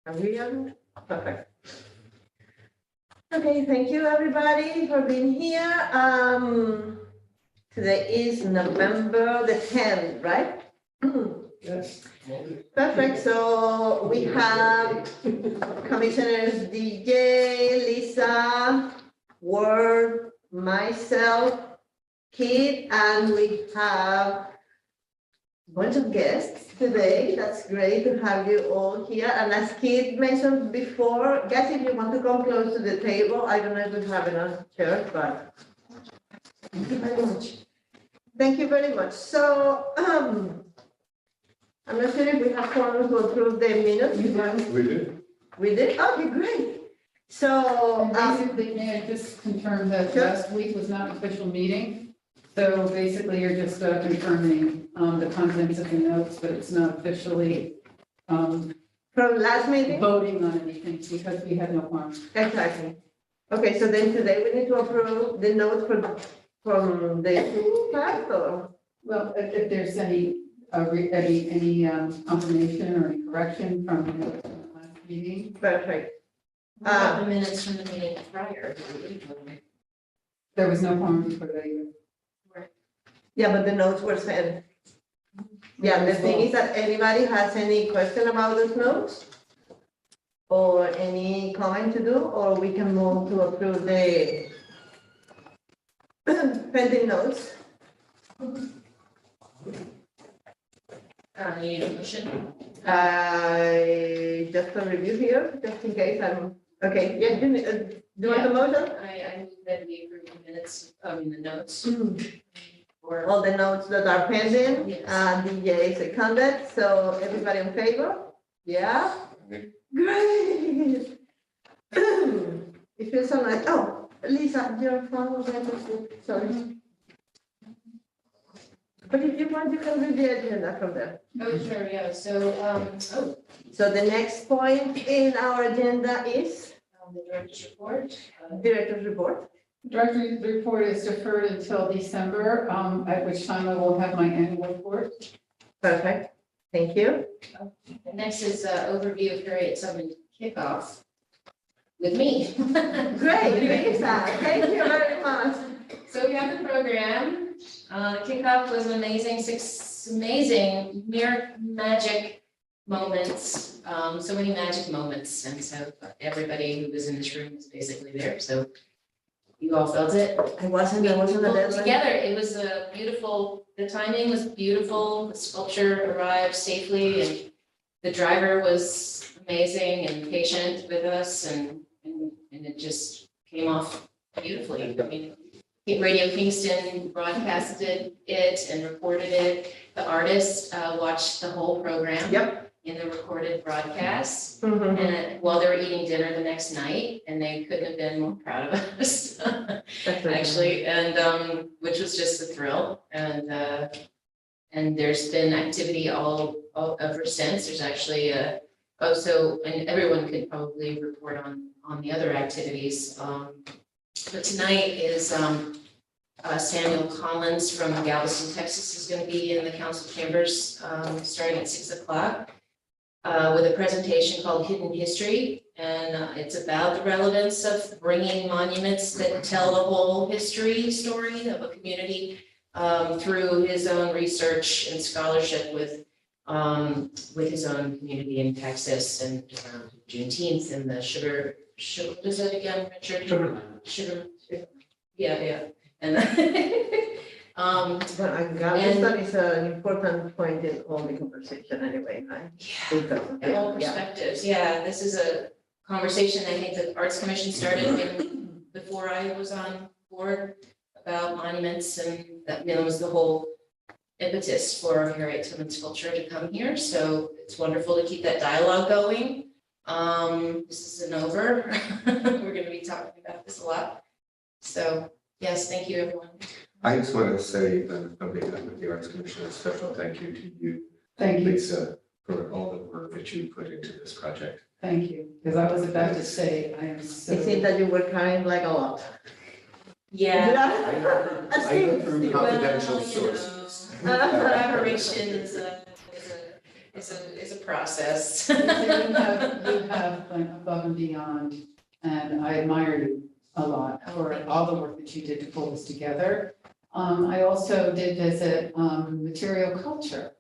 Are we on? Perfect. Okay, thank you, everybody, for being here. Today is November the 10th, right? Yes. Perfect, so we have Commissioners DJ, Lisa, Ward, myself, Kid, and we have a bunch of guests today. That's great to have you all here. And as Kid mentioned before, guys, if you want to come close to the table, I don't know if we have enough chairs, but thank you very much. Thank you very much. So, I'm not sure if we have time to approve the minutes. We do. We did? Okay, great. So, And basically, may I just confirm that Sure. last week was not an official meeting? So basically, you're just confirming the contents of the notes, but it's not officially from last meeting? voting on anything because we had no quorum. Exactly. Okay, so then today we need to approve the notes from the class or? Well, if there's any confirmation or any correction from the last meeting, Perfect. What about the minutes from the meeting prior? there was no quorum before that either. Yeah, but the notes were sent. Yeah, the thing is that anybody has any question about those notes? Or any comment to do, or we can move to approve the pending notes? You need a motion? I just a review here, just in case I'm, okay, yeah, do you want the motion? I move that we approve the minutes, the notes. Or, All the notes that are pending, Yes. DJ seconded, so everybody in favor? Yeah? Great! It feels so nice. Oh, Lisa, your phone was sorry. But if you want, you can read the agenda from there. oh, sure, yeah, so, So the next point in our agenda is the director's report. director's report. Director's report is deferred until December, at which time I will have my annual report. Perfect. Thank you. Next is overview of Harriet Tubman kickoff with me. Great, Lisa. Thank you very much. So we have the program. Kickoff was amazing, 6 amazing magic moments. So many magic moments. And so everybody who was in this room was basically there. So you all felt it. I wasn't a Pulled deadline. together. It was a beautiful, the timing was beautiful. The sculpture arrived safely and the driver was amazing and patient with us and it just came off beautifully. I mean, Radio Kingston broadcasted it and recorded it. The artist watched the whole program. Yep. In the recorded broadcast. Mhm. And while they were eating dinner the next night, and they couldn't have been more proud of us, That's right. actually, and which was just a thrill. And there's been activity all ever since. There's actually and everyone could probably report on the other activities. But tonight is Samuel Collins from Galveston, Texas, is going to be in the council chambers starting at 6 o'clock. With a presentation called Hidden History, and it's about the relevance of bringing monuments that tell the whole history story of a community through his own research and scholarship with his own community in Texas and Juneteenth and the sugar, what is it again, Richard? Sugar, yeah, and But I guess that is an important point in all the conversation anyway, right? Because, all yeah. perspectives, yeah, this is a conversation I think the Arts Commission started before I was on board about monuments, and that was the whole impetus for Harriet Tubman Sculpture to come here, so it's wonderful to keep that dialogue going. This isn't over, we're gonna be talking about this a lot, so yes, thank you, everyone. I just want to say, on behalf of the Arts Commission, a special thank you to you, Thank you, Lisa, for all the work that you put into this project. thank you, because I was about to say, I am so. It seems that you were carrying like a lot. Yeah. I know from confidential Well, you know, sources. Collaboration is is a process. You have gone above and beyond, and I admire you a lot for all the work that you did to pull this together. I also did visit, Material Culture.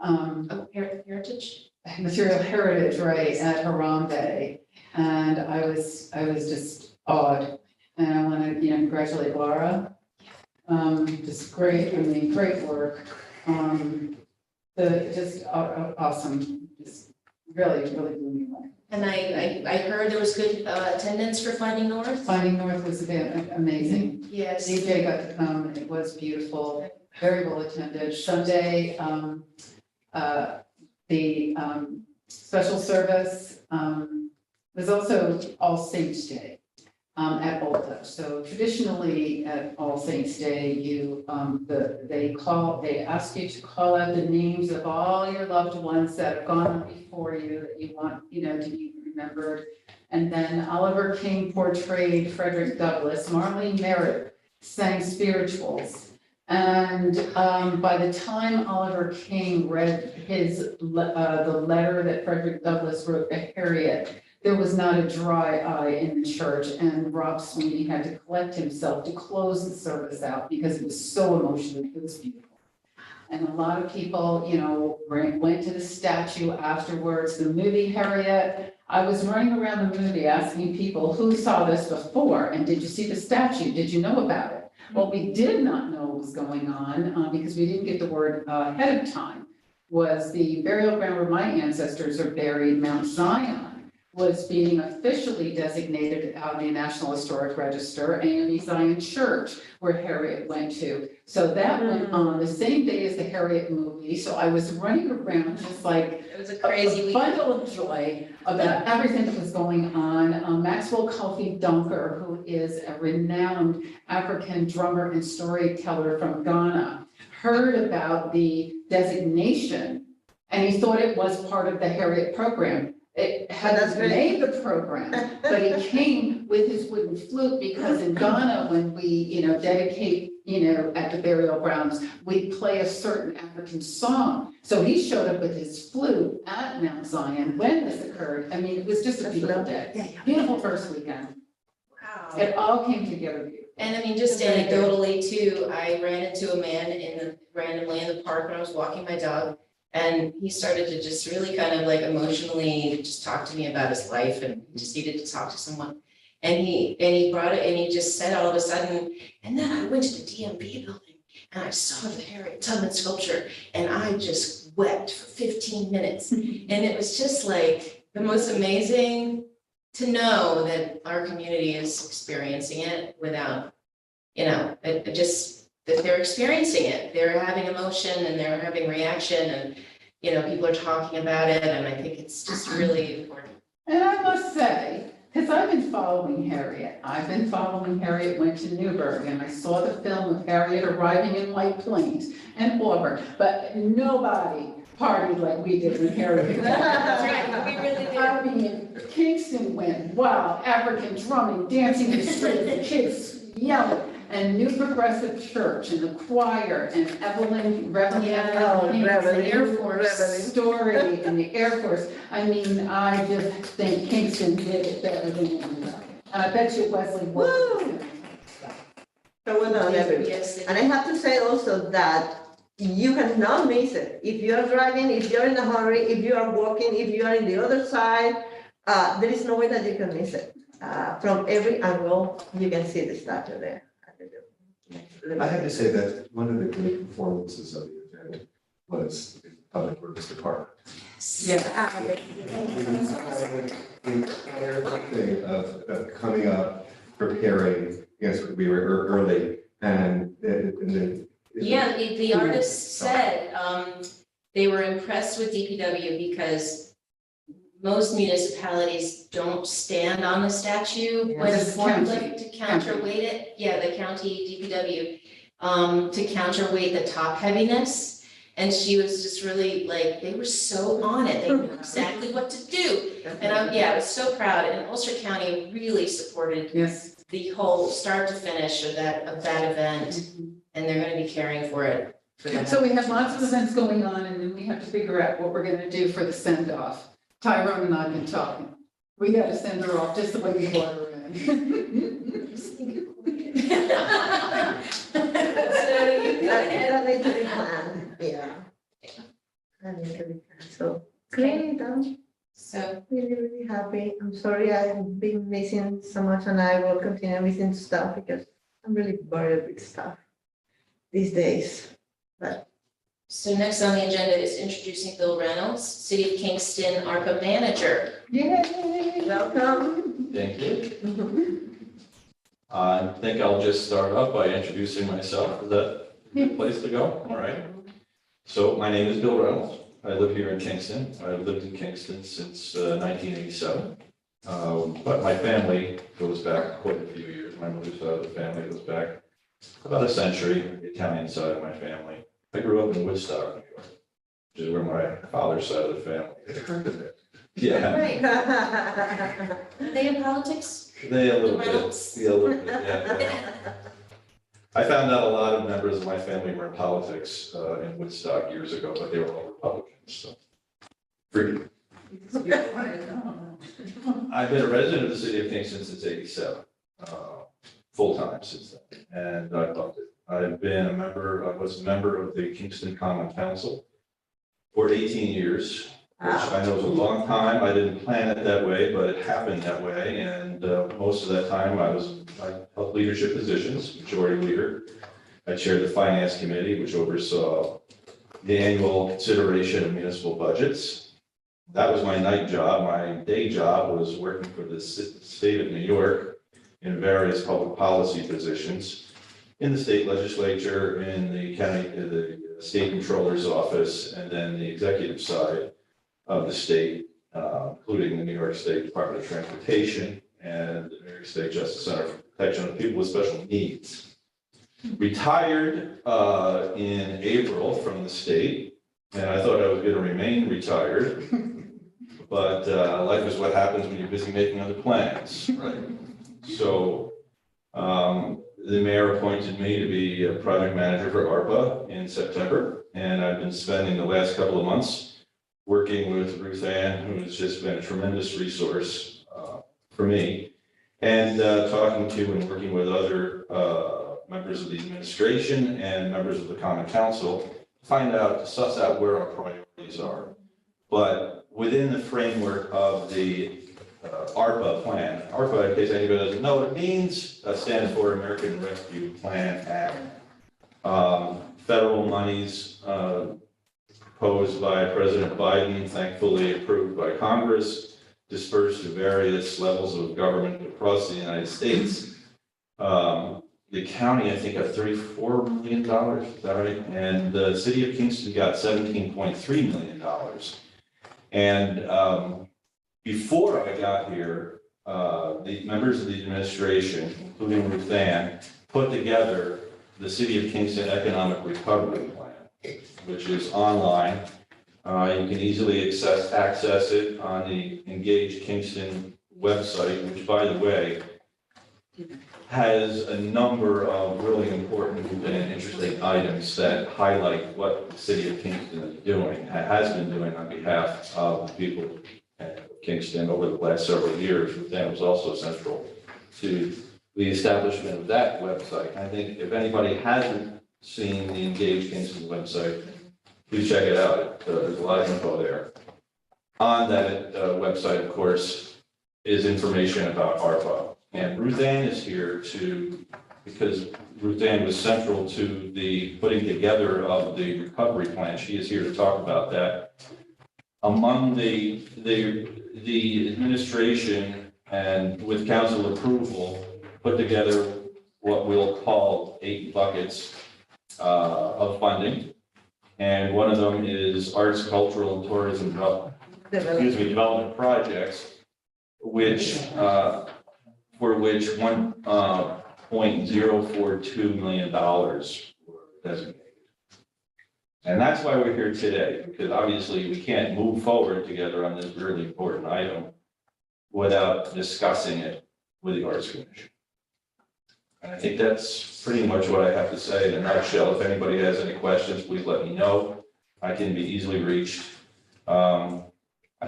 Oh, heritage? Material Heritage, right, at Harambe. And I was just awed. And I want to, congratulate Laura. Just great, great work. Awesome, just really blew me away. And I heard there was good attendance for Finding North. Finding North was amazing. Yes. DJ got to come, and it was beautiful, very well attended. Sunday, the special service was also All Saints Day at Old Dutch. So traditionally at All Saints Day, they ask you to call out the names of all your loved ones that have gone on before you that you want, to be remembered. And then Oliver King portrayed Frederick Douglass. Marlene Merritt sang spirituals. And by the time Oliver King read the letter that Frederick Douglass wrote to Harriet, there was not a dry eye in the church, and Rob Sweeney had to collect himself to close the service out because it was so emotional. It was beautiful. And a lot of people, went to the statue afterwards. The movie Harriet, I was running around the movie asking people who saw this before, and did you see the statue? Did you know about it? What we did not know was going on, because we didn't get the word ahead of time, was the burial ground where my ancestors are buried, Mount Zion, was being officially designated on the National Historic Register, AME Zion Church, where Harriet went to. So that went on the same day as the Harriet movie. So I was running around just like It was a crazy a week. bundle of joy about everything that was going on. Maxwell Culfie Dunker, who is a renowned African drummer and storyteller from Ghana, heard about the designation, and he thought it was part of the Harriet program. It hadn't made the program, but he came with his wooden flute, because in Ghana, when we, dedicate, at the burial grounds, we play a certain African song. So he showed up with his flute at Mount Zion when this occurred. I mean, it was just a beautiful day. Beautiful first weekend. Wow. It all came together beautifully. And I mean, just anecdotally too, I ran into a man randomly in the park when I was walking my dog. And he started to just really kind of like emotionally just talk to me about his life, and he just needed to talk to someone. And he brought it, and he just said all of a sudden, and then I went to the DMV building and I saw the Harriet Tubman sculpture, and I just wept for 15 minutes. And it was just like the most amazing to know that our community is experiencing it without, that they're experiencing it. They're having emotion and they're having reaction, and, people are talking about it. And I think it's just really important. And I must say, because I've been following Harriet. Went to Newburgh, and I saw the film of Harriet arriving in White Plains and Auburn, but nobody partied like we did when Harriet. That's right, we really did. I mean, Kingston went wild, African drumming, dancing in the street, the kids yelling. And New Progressive Church and the choir and Reverend the Air Force story and the Air Force. I mean, I just think Kingston did it better than anyone. And I bet you Wesley Woo! So well done, everybody. Yes. And I have to say also that you cannot miss it. If you are driving, if you're in a hurry, if you are walking, if you are in the other side, there is no way that you can miss it. From every angle, you can see the statue there. I have to say that one of the great performances of the event was the Public Works Department. Yeah. The entire thing of coming up, preparing, yes, we were early, and then. Yeah, the artist said, they were impressed with DPW because most municipalities don't stand on the statue when This it's is county. forklift to counterweight it. Yeah, the county DPW, to counterweight the top heaviness. And she was just really like, they were so on it. They knew exactly what to do. And I was so proud. And Ulster County really supported Yes. the whole start to finish of that event. And they're going to be caring for it for that. So we have lots of events going on and then we have to figure out what we're gonna do for the send off. Tyrone and I have been talking. We gotta send her off just the way we brought her in. That needs to be planned, yeah. That needs to be planned, so, great, I'm So, really, really happy. I'm sorry I've been missing so much and I will continue missing stuff because I'm really bored with stuff these days. so next on the agenda is introducing Bill Reynolds, City of Kingston ARPA Manager. Yay! Welcome. Thank you. I think I'll just start off by introducing myself. Is that a good place to go? All right. So my name is Bill Reynolds. I live here in Kingston. I've lived in Kingston since 1987. But my family goes back quite a few years. My mother's side of the family goes back about a century, the Italian side of my family. I grew up in Woodstock, New York, which is where my father's side of the family. Yeah, Right. Are they in politics? they a little Reynolds? bit, yeah, a little bit, yeah. I found out a lot of members of my family were in politics in Woodstock years ago, but they were all Republicans, so. Free. I've been a resident of the city of Kingston since '87, full-time since then, and I loved it. I've been a member, I was a member of the Kingston Common Council for 18 years, which I know is a long time. I didn't plan it that way, but it happened that way, and most of that time I held leadership positions, majority leader. I chaired the finance committee, which oversaw the annual consideration of municipal budgets. That was my night job. My day job was working for the state of New York in various public policy positions in the state legislature, in the county, the state controller's office, and then the executive side of the state, including the New York State Department of Transportation and the New York State Justice Center for Protection of People with Special Needs. Retired in April from the state, and I thought I was going to remain retired. But life is what happens when you're busy making other plans, right? So the mayor appointed me to be a project manager for ARPA in September, and I've been spending the last couple of months working with Ruth Ann, who has just been a tremendous resource for me, and talking to and working with other members of the administration and members of the Common Council to find out, to suss out where our priorities are. But within the framework of the ARPA plan, ARPA, in case anybody doesn't know what it means, stands for American Rescue Plan Act. Federal monies proposed by President Biden, thankfully approved by Congress, dispersed to various levels of government across the United States. The county, I think, got $34 million, is that right? And the city of Kingston got $17.3 million. And before I got here, the members of the administration, including Ruth Ann, put together the City of Kingston Economic Recovery Plan, which is online. You can easily access it on the Engage Kingston website, which, by the way, has a number of really important and interesting items that highlight what the city of Kingston is doing, has been doing on behalf of the people of Kingston over the last several years. That was also central to the establishment of that website. I think if anybody hasn't seen the Engage Kingston website, please check it out. There's a lot of info there. On that website, of course, is information about ARPA. And Ruth Ann is here because Ruth Ann was central to the putting together of the recovery plan. She is here to talk about that. Among the administration and with council approval, put together what we'll call 8 buckets of funding. And one of them is arts, cultural, and tourism development projects, which for which $1.042 million were designated. And that's why we're here today, because obviously we can't move forward together on this really important item without discussing it with the Arts Commission. I think that's pretty much what I have to say in a nutshell. If anybody has any questions, please let me know. I can be easily reached. I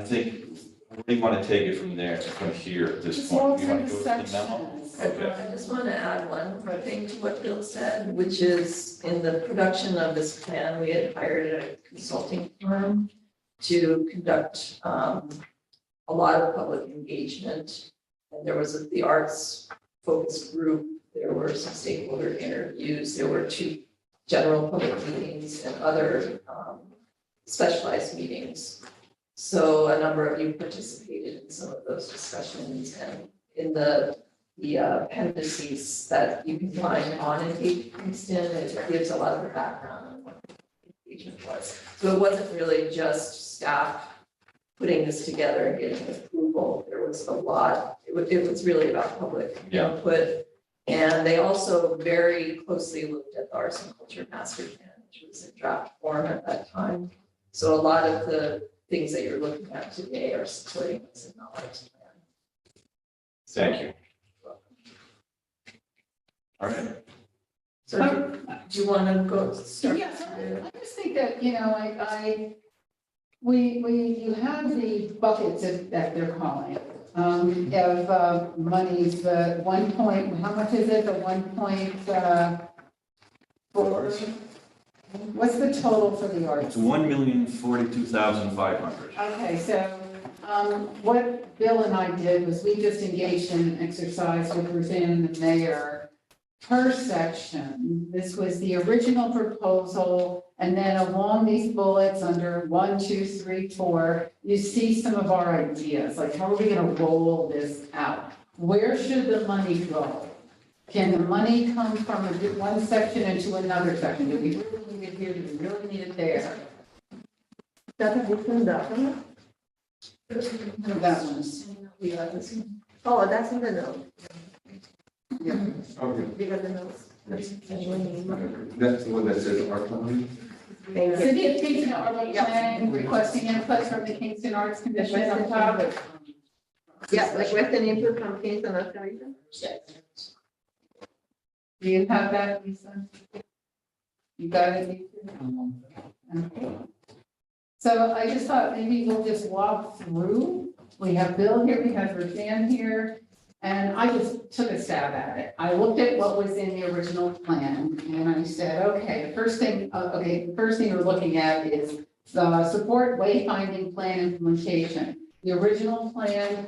think, where do you want to take it from there, from here at this Just walk point? You through want the to go to the memo? sections. Okay. I just want to add one more thing to what Bill said, which is in the production of this plan, we had hired a consulting firm to conduct a lot of public engagement. And there was the arts focus group, there were some stakeholder interviews, there were 2 general public meetings and other specialized meetings. So a number of you participated in some of those discussions, and in the appendices that you can find on Engage Kingston, it gives a lot of the background on what engagement was. So it wasn't really just staff putting this together and getting approval. There was a lot, it was really about public Yeah. input. And they also very closely looked at the Arts and Culture Master Plan, which was in draft form at that time. So a lot of the things that you're looking at today are supporting this in the arts plan. Thank you. All right. So do you want to go start? Yeah, so I just think that, you know, you have the buckets that they're calling, of monies, the 1 point, how much is it, the 1.4? What's the total for the arts? It's 1,042,500. Okay, so, what Bill and I did was we just engaged in an exercise with Roseanne and the mayor per section. This was the original proposal, and then along these bullets under 1, 2, 3, 4, you see some of our ideas, like how are we gonna roll this out? Where should the money go? Can the money come from one section into another section? Do we really need it here? Do we really need it there? That's a different document. That one's. We have this. Oh, that's in the note. Yeah. Okay, Bigger the notes. that's the one that says art money? Thank you. City of Kingston Urban Plan requesting input from the Kingston Arts Commission on top of. Yeah, requesting input from Kingston Arts Commission. Do you have that, Lisa? You got it, Lisa? Okay. So I just thought maybe we'll just walk through. We have Bill here, we have Roseanne here, and I just took a stab at it. I looked at what was in the original plan, and I said, okay, the first thing we're looking at is the support wayfinding plan implementation. The original plan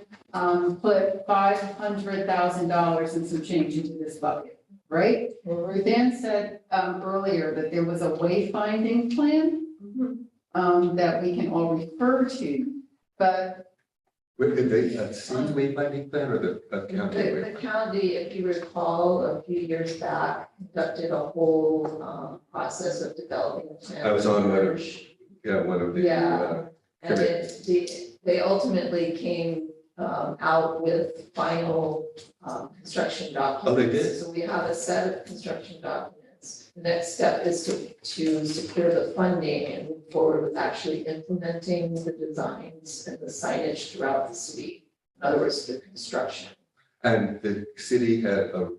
put $500,000 and some change into this bucket, right? Roseanne said earlier that there was a wayfinding plan that we can all refer to, but Wait, did they, city wayfinding plan or the county? The county, if you recall, a few years back, conducted a whole process of developing a plan. I was on one of- Yeah, one of the. Yeah. And they ultimately came out with final construction documents. Oh, they did? So we have a set of construction documents. The next step is to secure the funding and move forward with actually implementing the designs and the signage throughout the city. In other words, the construction. And the city had a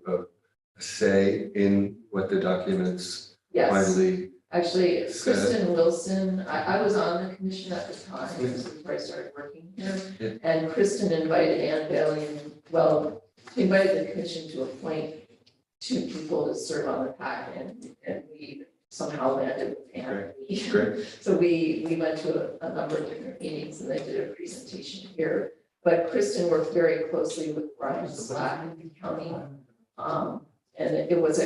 say in what the documents Yes, finally, actually, Set. Kristen Wilson, I was on the commission at the time, this is before I started working here. Yeah. And Kristen invited Ann Bailey, she invited the commission to appoint 2 people to serve on the PAC, and we somehow landed with Ann. great, So we went to a number of different meetings and they did a presentation here. But Kristen worked very closely with Brian Slack in the county. And it was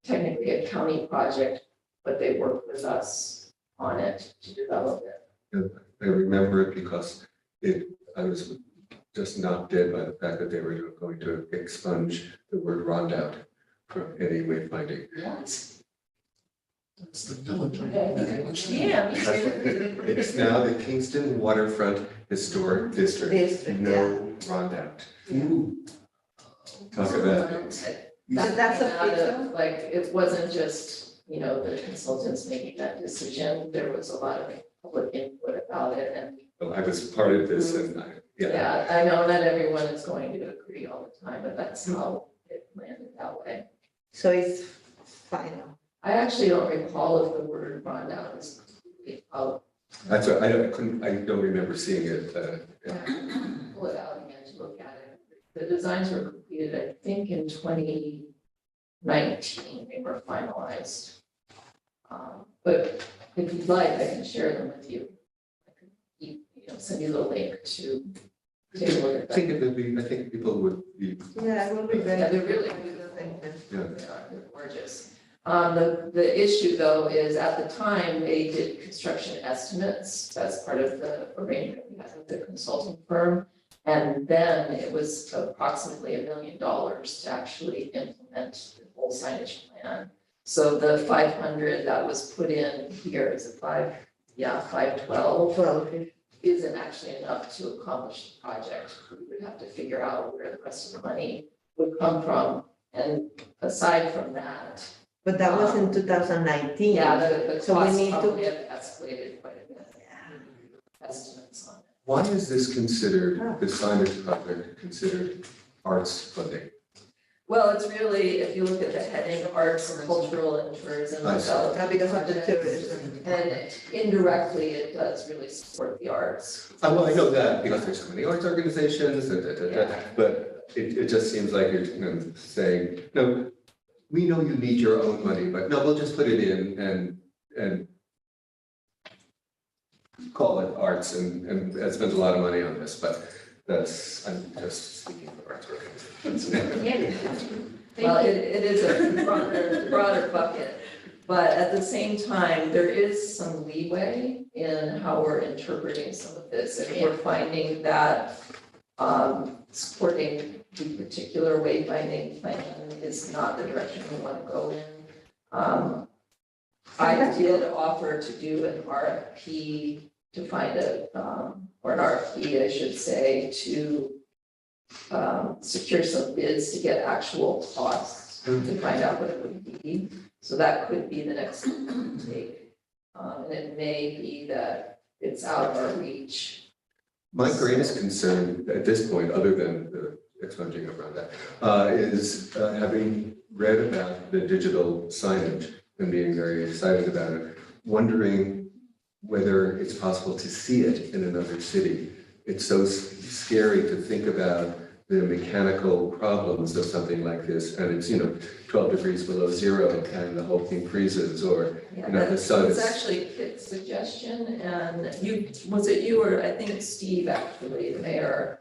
technically a county project, but they worked with us on it to develop it. I remember it because I was just knocked dead by the fact that they were going to expunge the word rondout from any wayfinding. Yeah, me too. It's now the Kingston Waterfront Historic District, District, no rondout. Talk about. That's a Out of, feature. like, it wasn't just, the consultants making that decision, there was a lot of public input about it, and Well, I was part of this and yeah, I know not everyone is going to agree all the time, but that's how it landed that way. So it's final. I actually don't recall if the word run out is completely out. That's what, I don't remember seeing it, Pull it out again to look at it. The designs were completed, I think, in 2019, they were finalized. But if you'd like, I can share them with you. I could, send you the link to take a look at I think that. it would be, I think people would be, Yeah, it will be very. Yeah, they're really yeah. They're gorgeous. The issue though is at the time, they did construction estimates. That's part of the arrangement we had with the consulting firm. And then it was approximately $1 million to actually implement the whole signage plan. So the 500 that was put in here is a 512 12. isn't actually enough to accomplish the project. We would have to figure out where the rest of the money would come from. And aside from that, But that was in 2019. yeah, the So we costs need to- probably have escalated quite a bit. Estimates on it. Why is this considered, the signage project considered arts funding? Well, it's really, if you look at the heading, arts, cultural and tourism I see. development. Because of the project, tourism. And indirectly, it does really support the arts. Well, I know that because there's so many arts organizations, Yeah. but it just seems like you're, saying, no, we know you need your own money, but no, we'll just put it in and call it arts and spend a lot of money on this, but I'm just speaking for arts organizations. Well, it is a broader bucket, but at the same time, there is some leeway in how we're interpreting some of this. And we're finding that supporting the particular wayfinding plan is not the direction we want to go in. I did offer to do an RFP to find or an RFP, I should say, to secure some bids to get actual costs to find out what it would be. So that could be the next step to take. And it may be that it's out of our reach. My greatest concern at this point, other than the expunging around that, is having read about the digital signage and being very excited about it, wondering whether it's possible to see it in another city. It's so scary to think about the mechanical problems of something like this, and it's, 12 degrees below zero and the whole thing freezes, or, Yeah, the sun It's is. actually Kit's suggestion, and was it you or I think Steve, actually, the mayor,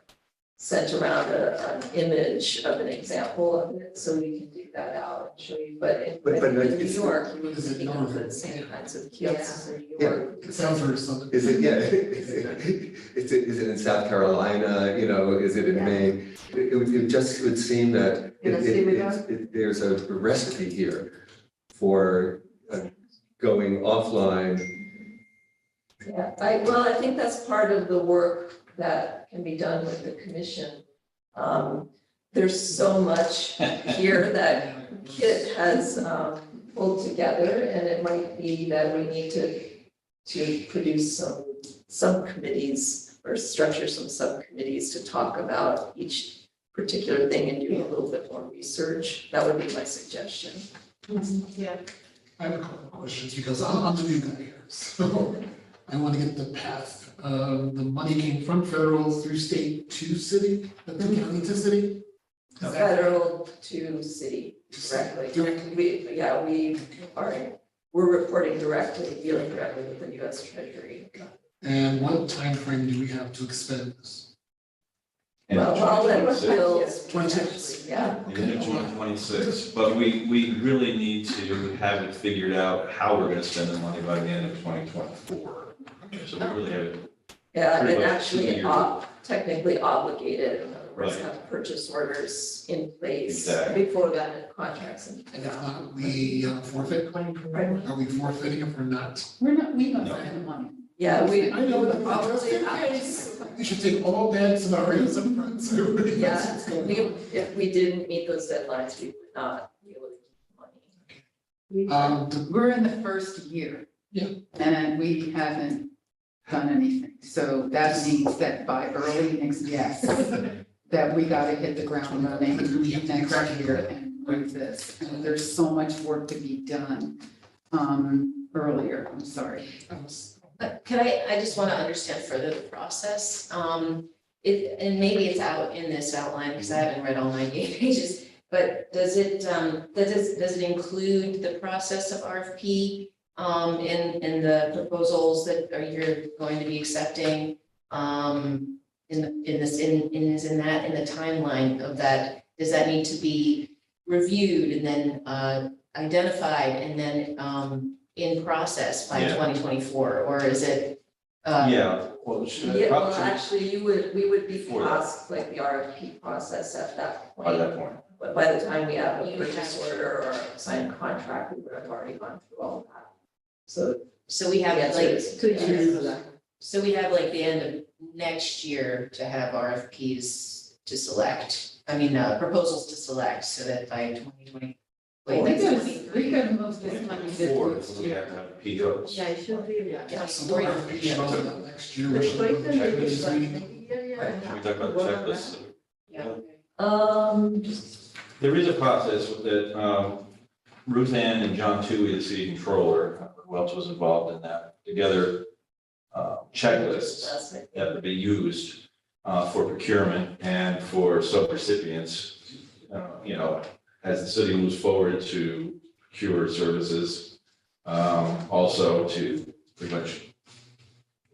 sent around an image of an example of it, so we can dig that out and show you, but in But New it's- York, you were Is it thinking of the Northern? same kinds of kiosks in New Yeah. York. It sounds very something. Is it, yeah, is it in South Carolina, is it in Yeah. Maine? It just would seem that In a similar- there's a recipe here for going offline. Yeah, I think that's part of the work that can be done with the commission. There's so much here that Kit has pulled together, and it might be that we need to produce some subcommittees or structure some subcommittees to talk about each particular thing and do a little bit more research. That would be my suggestion. Yeah. I have a couple of questions because I'm the new guy here, so I want to get the path. The money came from federal through state to city, but then county to city? Is that Federal to city directly. Directly. We're reporting directly, dealing directly with the US Treasury. And what time frame do we have to expend this? And Well, I'll let Bill. 26. Yeah, in June 26, but we really need to have it figured out how we're gonna spend the money by the end of 2024. So we really have it. yeah, Pretty and much actually 2 years. Technically obligated, in other words, Right. have purchase orders in place Exactly. before that contracts and. And if not, we forfeit? Are we forfeiting if we're not? We don't No. have the money. Yeah, we I know, but probably just in have case. We should take all bad scenarios up front, so everybody knows what's going on. if we didn't meet those deadlines, we would not be able to keep the money. We're in the first year. Yeah. And we haven't done anything. So that means that by early next, yes, that we gotta hit the ground running next year and with this. And there's so much work to be done, earlier, I'm sorry. Can I just want to understand further the process. And maybe it's out in this outline, because I haven't read all 98 pages, but does it include the process of RFP in the proposals that you're going to be accepting? In the timeline of that, does that need to be reviewed and then identified and then in process by Yeah. 2024, or is it? Yeah, well, Yeah, well, probably actually, we would be For that. past like the RFP process at that by point. that point. But by the time we have a You purchase have- order or a signed contract, we would have already gone through all of that. So So we have the answer like, is 2 yes. years for that. so we have like the end of next year to have RFPs to select, proposals to select, so that by 2020. Wait, We that's could, 23. we could move this money to Before, next we year. have to have POs. Yeah, it should be. Yeah. So the RFP should all be done next year. The which is question the checklist is, meeting. Right, should we talk about the checklist? Yeah. There is a process that Ruth Ann and John Toohey, the city controller, Welch was involved in that, together checklists That's it. that would be used for procurement and for subrecipients. As the city moves forward to procure services, also to pretty much,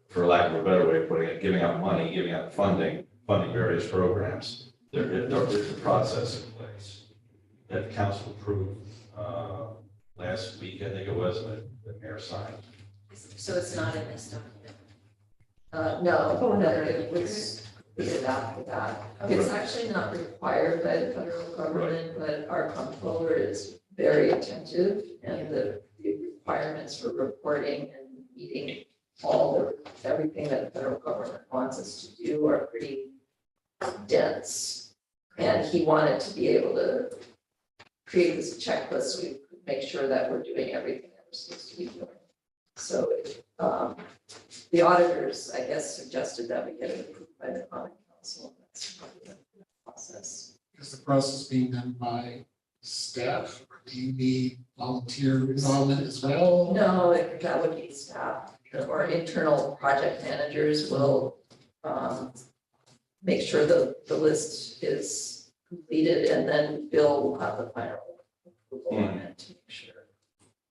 for lack of a better way of putting it, giving out money, giving out funding various programs. There's a process in place that the council approved last week, I think it was, that the mayor signed. So it's not in this document. No, it was completed after that. It's actually not required by the federal government, but our comptroller is very attentive and the requirements for reporting and meeting everything that the federal government wants us to do are pretty dense. And he wanted to be able to create this checklist so we could make sure that we're doing everything that we're supposed to be doing. So the auditors, I guess, suggested that we get it approved by the common council. That's part of the process. Is the process being done by staff, or do you need volunteer involvement as well? No, that would be staff or internal project managers will make sure the list is completed and then Bill will have the final approval on it to make sure.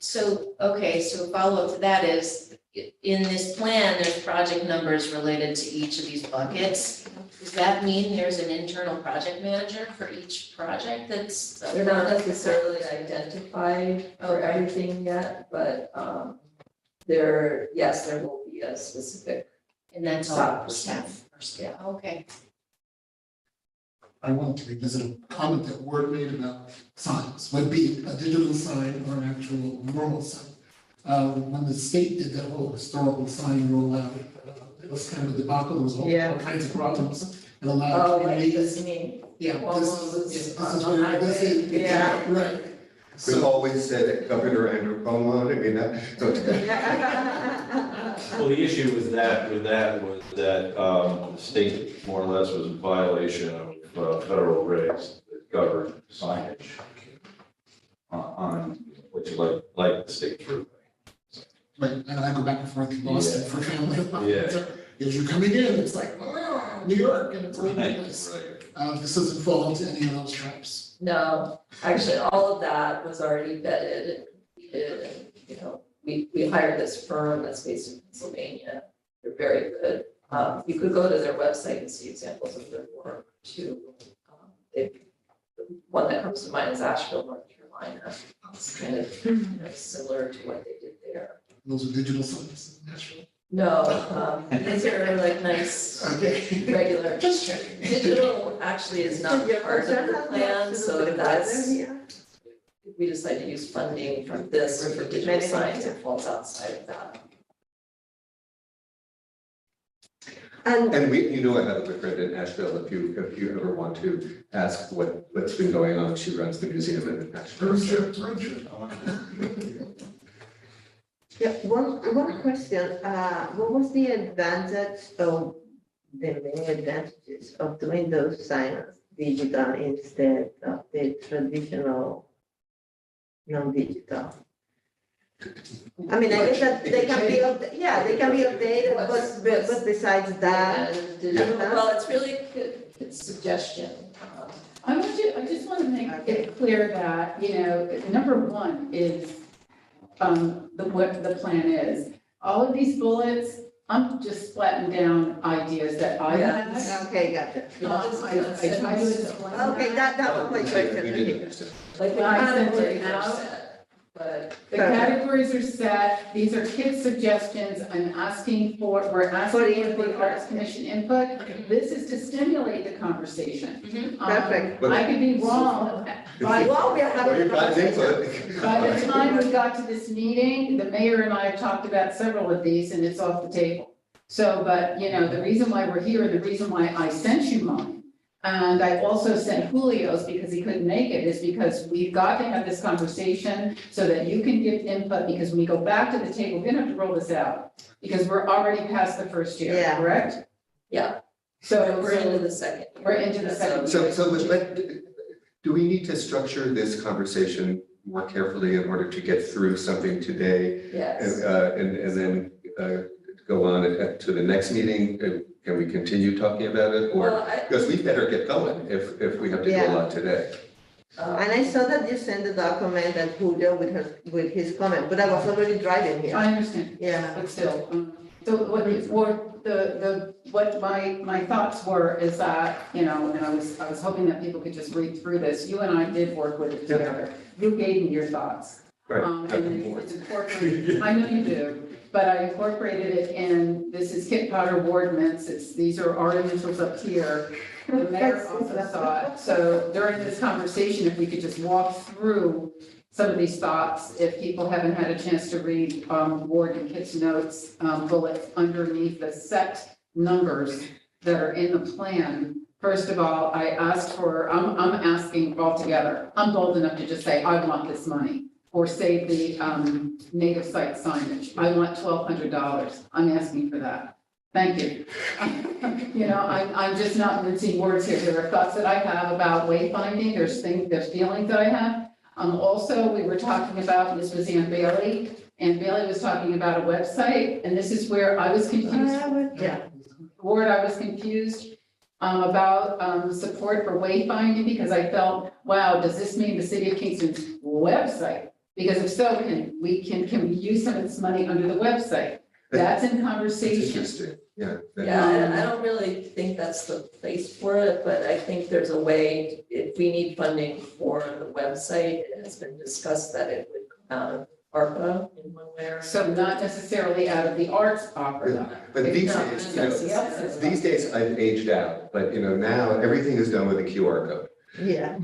So, okay, so follow-up to that is, in this plan, there's project numbers related to each of these buckets. Does that mean there's an internal project manager for each project that's? They're not necessarily identified for Okay. everything yet, but yes, there will be a specific. And that's all staff. Yeah. Okay. I wanted to revisit a comment that Ward made about signs, would be a digital sign or an actual normal sign. When the state did that whole historical sign rollout, it was kind of a debacle, there was all Yeah. kinds of problems. And a lot of Oh, like communities, this mean. yeah, Almost this is on the where, this is, highway. yeah, right. We've So, always said that Governor Andrew Cuomo, Well, the issue with that was that the state more or less was in violation of federal regs that govern signage on what you like the state through. right, and I go back and forth to Boston for family. Yeah. As you're coming in, it's like, oh, New York, and it's all over the place. This doesn't fall into any of those traps. No, actually, all of that was already vetted and completed, and, we hired this firm that's based in Pennsylvania. They're very good. You could go to their website and see examples of their work too. The one that comes to mind is Asheville, North Carolina. It's kind of similar to what they did there. Those are digital signs in Nashville. No, these are like nice, Okay. regular. Just checking. Digital actually is not part of the plan, so that's, if we decide to use funding from this for digital signs, it falls outside of that. And And I have a good friend in Nashville, if you ever want to ask what's been going on, she runs the museum in Nashville. Road so- trip, road trip. yeah, one question, what was the advantage of the many advantages of doing those signs digital instead of the traditional non-digital. I mean, I guess that they can be, they can be updated, but besides that, And digital, well, it's really a good suggestion. I just want to make it clear that, number one is, what the plan is. All of these bullets, I'm just splatting down ideas that I Yeah. had. okay, gotcha. I try to explain Okay, that was my We question. didn't understand. Like the Well, I sent categories it are out. set, but The categories are set, these are kids' suggestions, we're asking for the Arts Commission input. This is to stimulate the conversation. Mhm. Perfect. I could be wrong, but Well, we are having. Well, you got a input. by the time we got to this meeting, the mayor and I have talked about several of these and it's off the table. So, but, the reason why we're here, the reason why I sent you mine, and I also sent Julio's because he couldn't make it, is because we've got to have this conversation so that you can give input, because when we go back to the table, we're gonna have to roll this out, because we're already past the first year, Yeah. correct? yeah, So we're into the second. we're into the second. Do we need to structure this conversation more carefully in order to get through something today? Yes. And then go on to the next meeting? Can we continue talking about it? Or, Well, because we better get going if we have to do a Yeah. lot today. And I saw that you sent the document and Julio with his comment, but I was already driving here. I understand. Yeah. But still, so what my thoughts were is that, and I was hoping that people could just read through this. You and I did work with it together. You gave me your thoughts. Right. And it's incorporated, I know you do, but I incorporated it in, this is Kit Potter Ward minutes, these are our initials up here. The mayor also saw it, so during this conversation, if we could just walk through some of these thoughts, if people haven't had a chance to read, Ward and Kit's notes, bullets underneath the set numbers that are in the plan. First of all, I asked for, I'm asking altogether, I'm bold enough to just say, I want this money. Or say the native site signage, I want $1,200, I'm asking for that. Thank you. I'm just not mincing words here, there are thoughts that I have about wayfinding, there's feelings that I have. Also, we were talking about, this was Ann Bailey, and Bailey was talking about a website, and this is where I was confused. Yeah. Word, I was confused about support for wayfinding, because I felt, wow, does this mean the city of Kingston's website? Because if so, can we use some of this money under the website? That's in It's conversation. interesting, yeah. Yeah, I don't really think that's the place for it, but I think there's a way, if we need funding for the website, it has been discussed that it would come out of ARPA in one way or. So not necessarily out of the arts opera. But these No, days, no, these days I've aged out, but now everything is done with a QR code. Yeah.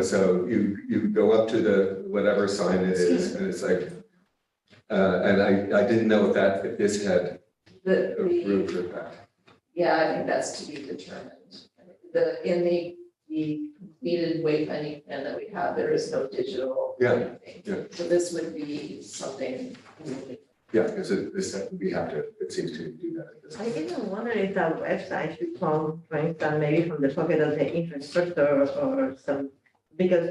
So you go up to the whatever sign it is, and it's like, and I didn't know if this had The, room for that. yeah, I think that's to be determined. In the completed wayfinding plan that we have, there is no digital. Yeah, anything. yeah. So this would be something. Yeah, because we have to, it seems to do that. at this I point. even wonder if that website should come, for instance, maybe from the pocket of the infrastructure or some, because,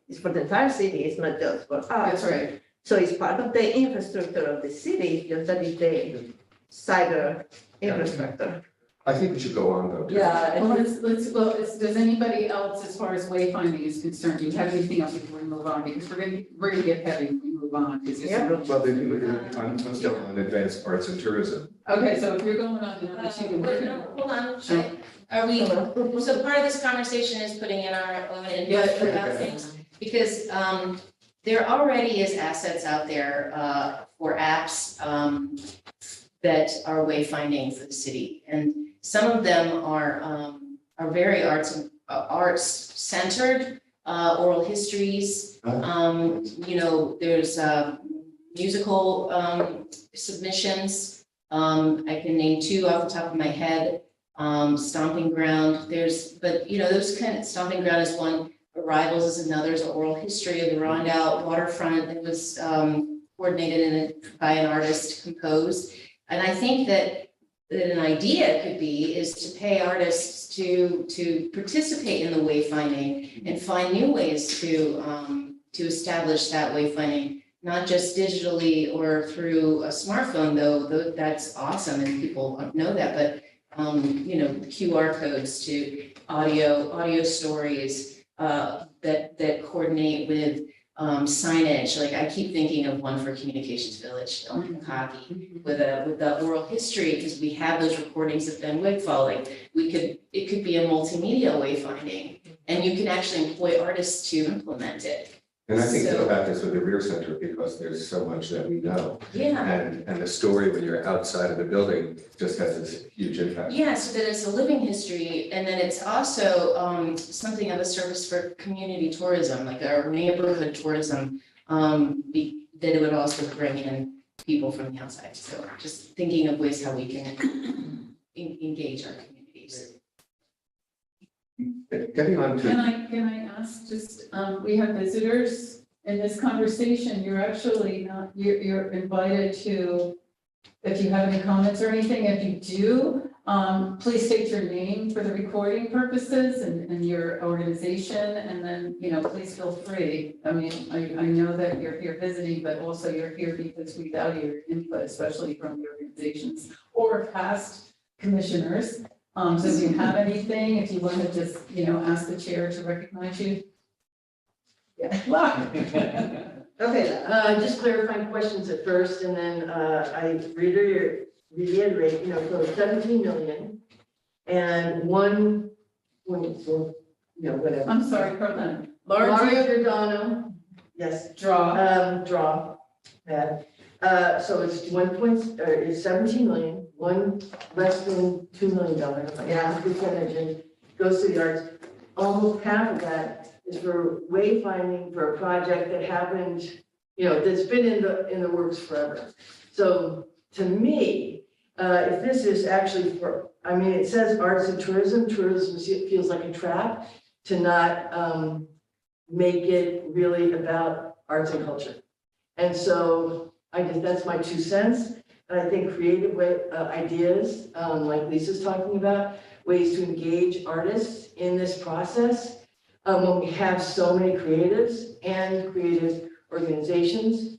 it's for the entire city, it's not just for us. That's right. So it's part of the infrastructure of the city, just that it's the cyber infrastructure. I think we should go on though. Yeah, Well, and does anybody else, as far as wayfinding is concerned, do you have anything else before we move on? Because we're gonna get heavy if we move on, because it's Yeah. really. Well, I'm still on advanced arts and tourism. Okay, so if you're going on to number two, then we're Wait, no, gonna. hold on, are we, so part of this conversation is putting in our own Yeah, input about things? Because there already is assets out there for apps that are wayfinding for the city. And some of them are very arts centered, oral histories. There's musical submissions. I can name two off the top of my head. Stomping Ground, those kind of, Stomping Ground is one, Arrivals is another, there's an oral history of the Rondout waterfront that was coordinated by an artist, composed. And I think that that an idea could be is to pay artists to participate in the wayfinding and find new ways to establish that wayfinding, not just digitally or through a smartphone, though that's awesome and people know that, but QR codes to audio stories that coordinate with signage. Like I keep thinking of one for Communications Village, hockey, with the oral history, because we have those recordings of Ben Wigfall. Like it could be a multimedia wayfinding, and you can actually employ artists to implement it. And I think So- about this with the Rear Center because there's so much that we know. Yeah. And the story when you're outside of the building just has this huge impact. Yeah, so that it's a living history, and then it's also something of a service for community tourism, like our neighborhood tourism. That it would also bring in people from the outside, so just thinking of ways how we can engage our communities. Getting on to, Can I ask, just, we have visitors in this conversation, you're actually not, you're invited to, if you have any comments or anything, if you do, please state your name for the recording purposes and your organization, and then, please feel free. I mean, I know that you're here visiting, but also you're here because we value your input, especially from the organizations or past commissioners. So if you have anything, if you want to just, ask the chair to recognize you. Yeah. Okay, Just clarifying questions at first, and then I reiterate, so 17 million and whatever. I'm sorry, Carlin. Mario Giordano, yes, Draw. draw, that. So it's it's 17 million, less than $2 million, Yeah. percentage goes to the arts. Almost half of that is for wayfinding for a project that happened, that's been in the works forever. So to me, if this is actually it says arts and tourism feels like a trap to not make it really about arts and culture. And so that's my 2 cents. And I think creative ideas, like Lisa's talking about, ways to engage artists in this process. When we have so many creatives and creative organizations,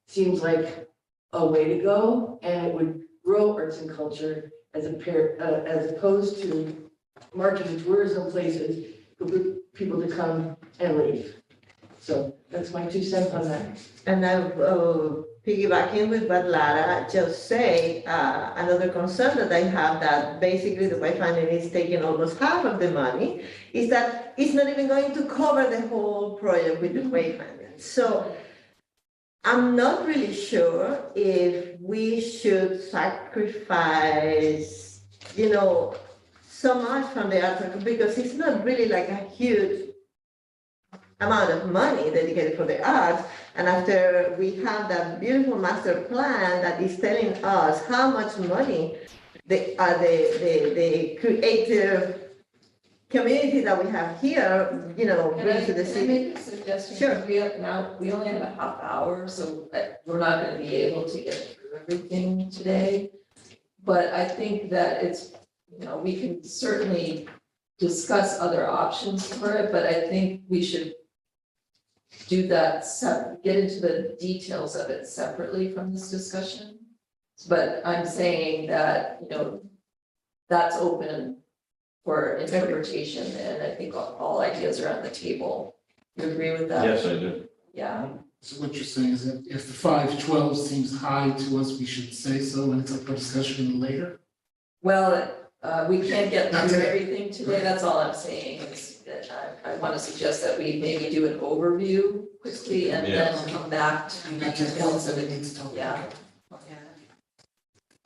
seems like a way to go, and it would grow arts and culture as opposed to marketing tourism places for people to come and leave. So that's my 2 cents on that. and I piggybacking with what Lara just said, another concern that I have that basically the wayfinding is taking almost half of the money, is that it's not even going to cover the whole project with the wayfinding. So I'm not really sure if we should sacrifice, so much from the art, because it's not really like a huge amount of money dedicated for the arts. And after we have that beautiful master plan that is telling us how much money the creative community that we have here, brings to the Can I city. make a suggestion? Sure. We only have a half hour, so we're not gonna be able to get through everything today. But I think that we can certainly discuss other options for it, but I think we should do that, get into the details of it separately from this discussion. But I'm saying that, that's open for interpretation, and I think all ideas are on the table. You agree with that? Yes, I do. Yeah, So what you're saying is that if the 512 seems high to us, we should say so, and it's up for discussion later? well, we can't get Not through today. everything today, that's all I'm saying, is that I want to suggest that we maybe do an overview quickly and then come back to And that just tells that it needs to. Yeah.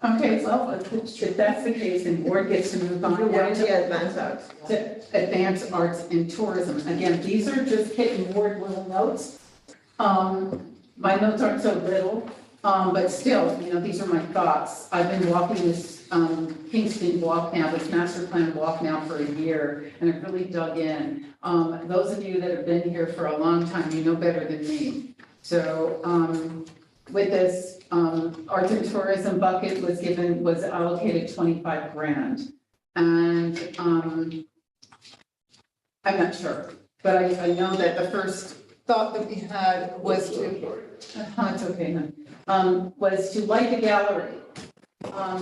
Okay, well, if that's the case, then board gets to move on. What is the advanced arts? To advance arts and tourism. Again, these are just hitting board little notes. My notes aren't so little, but still, these are my thoughts. I've been walking this Kingston walk now, this master plan walk now for a year, and I've really dug in. Those of you that have been here for a long time, you know better than me. So with this, arts and tourism bucket was allocated 25 grand. And, I'm not sure, but I know that the first thought that we had was to, it's okay, was to light the gallery.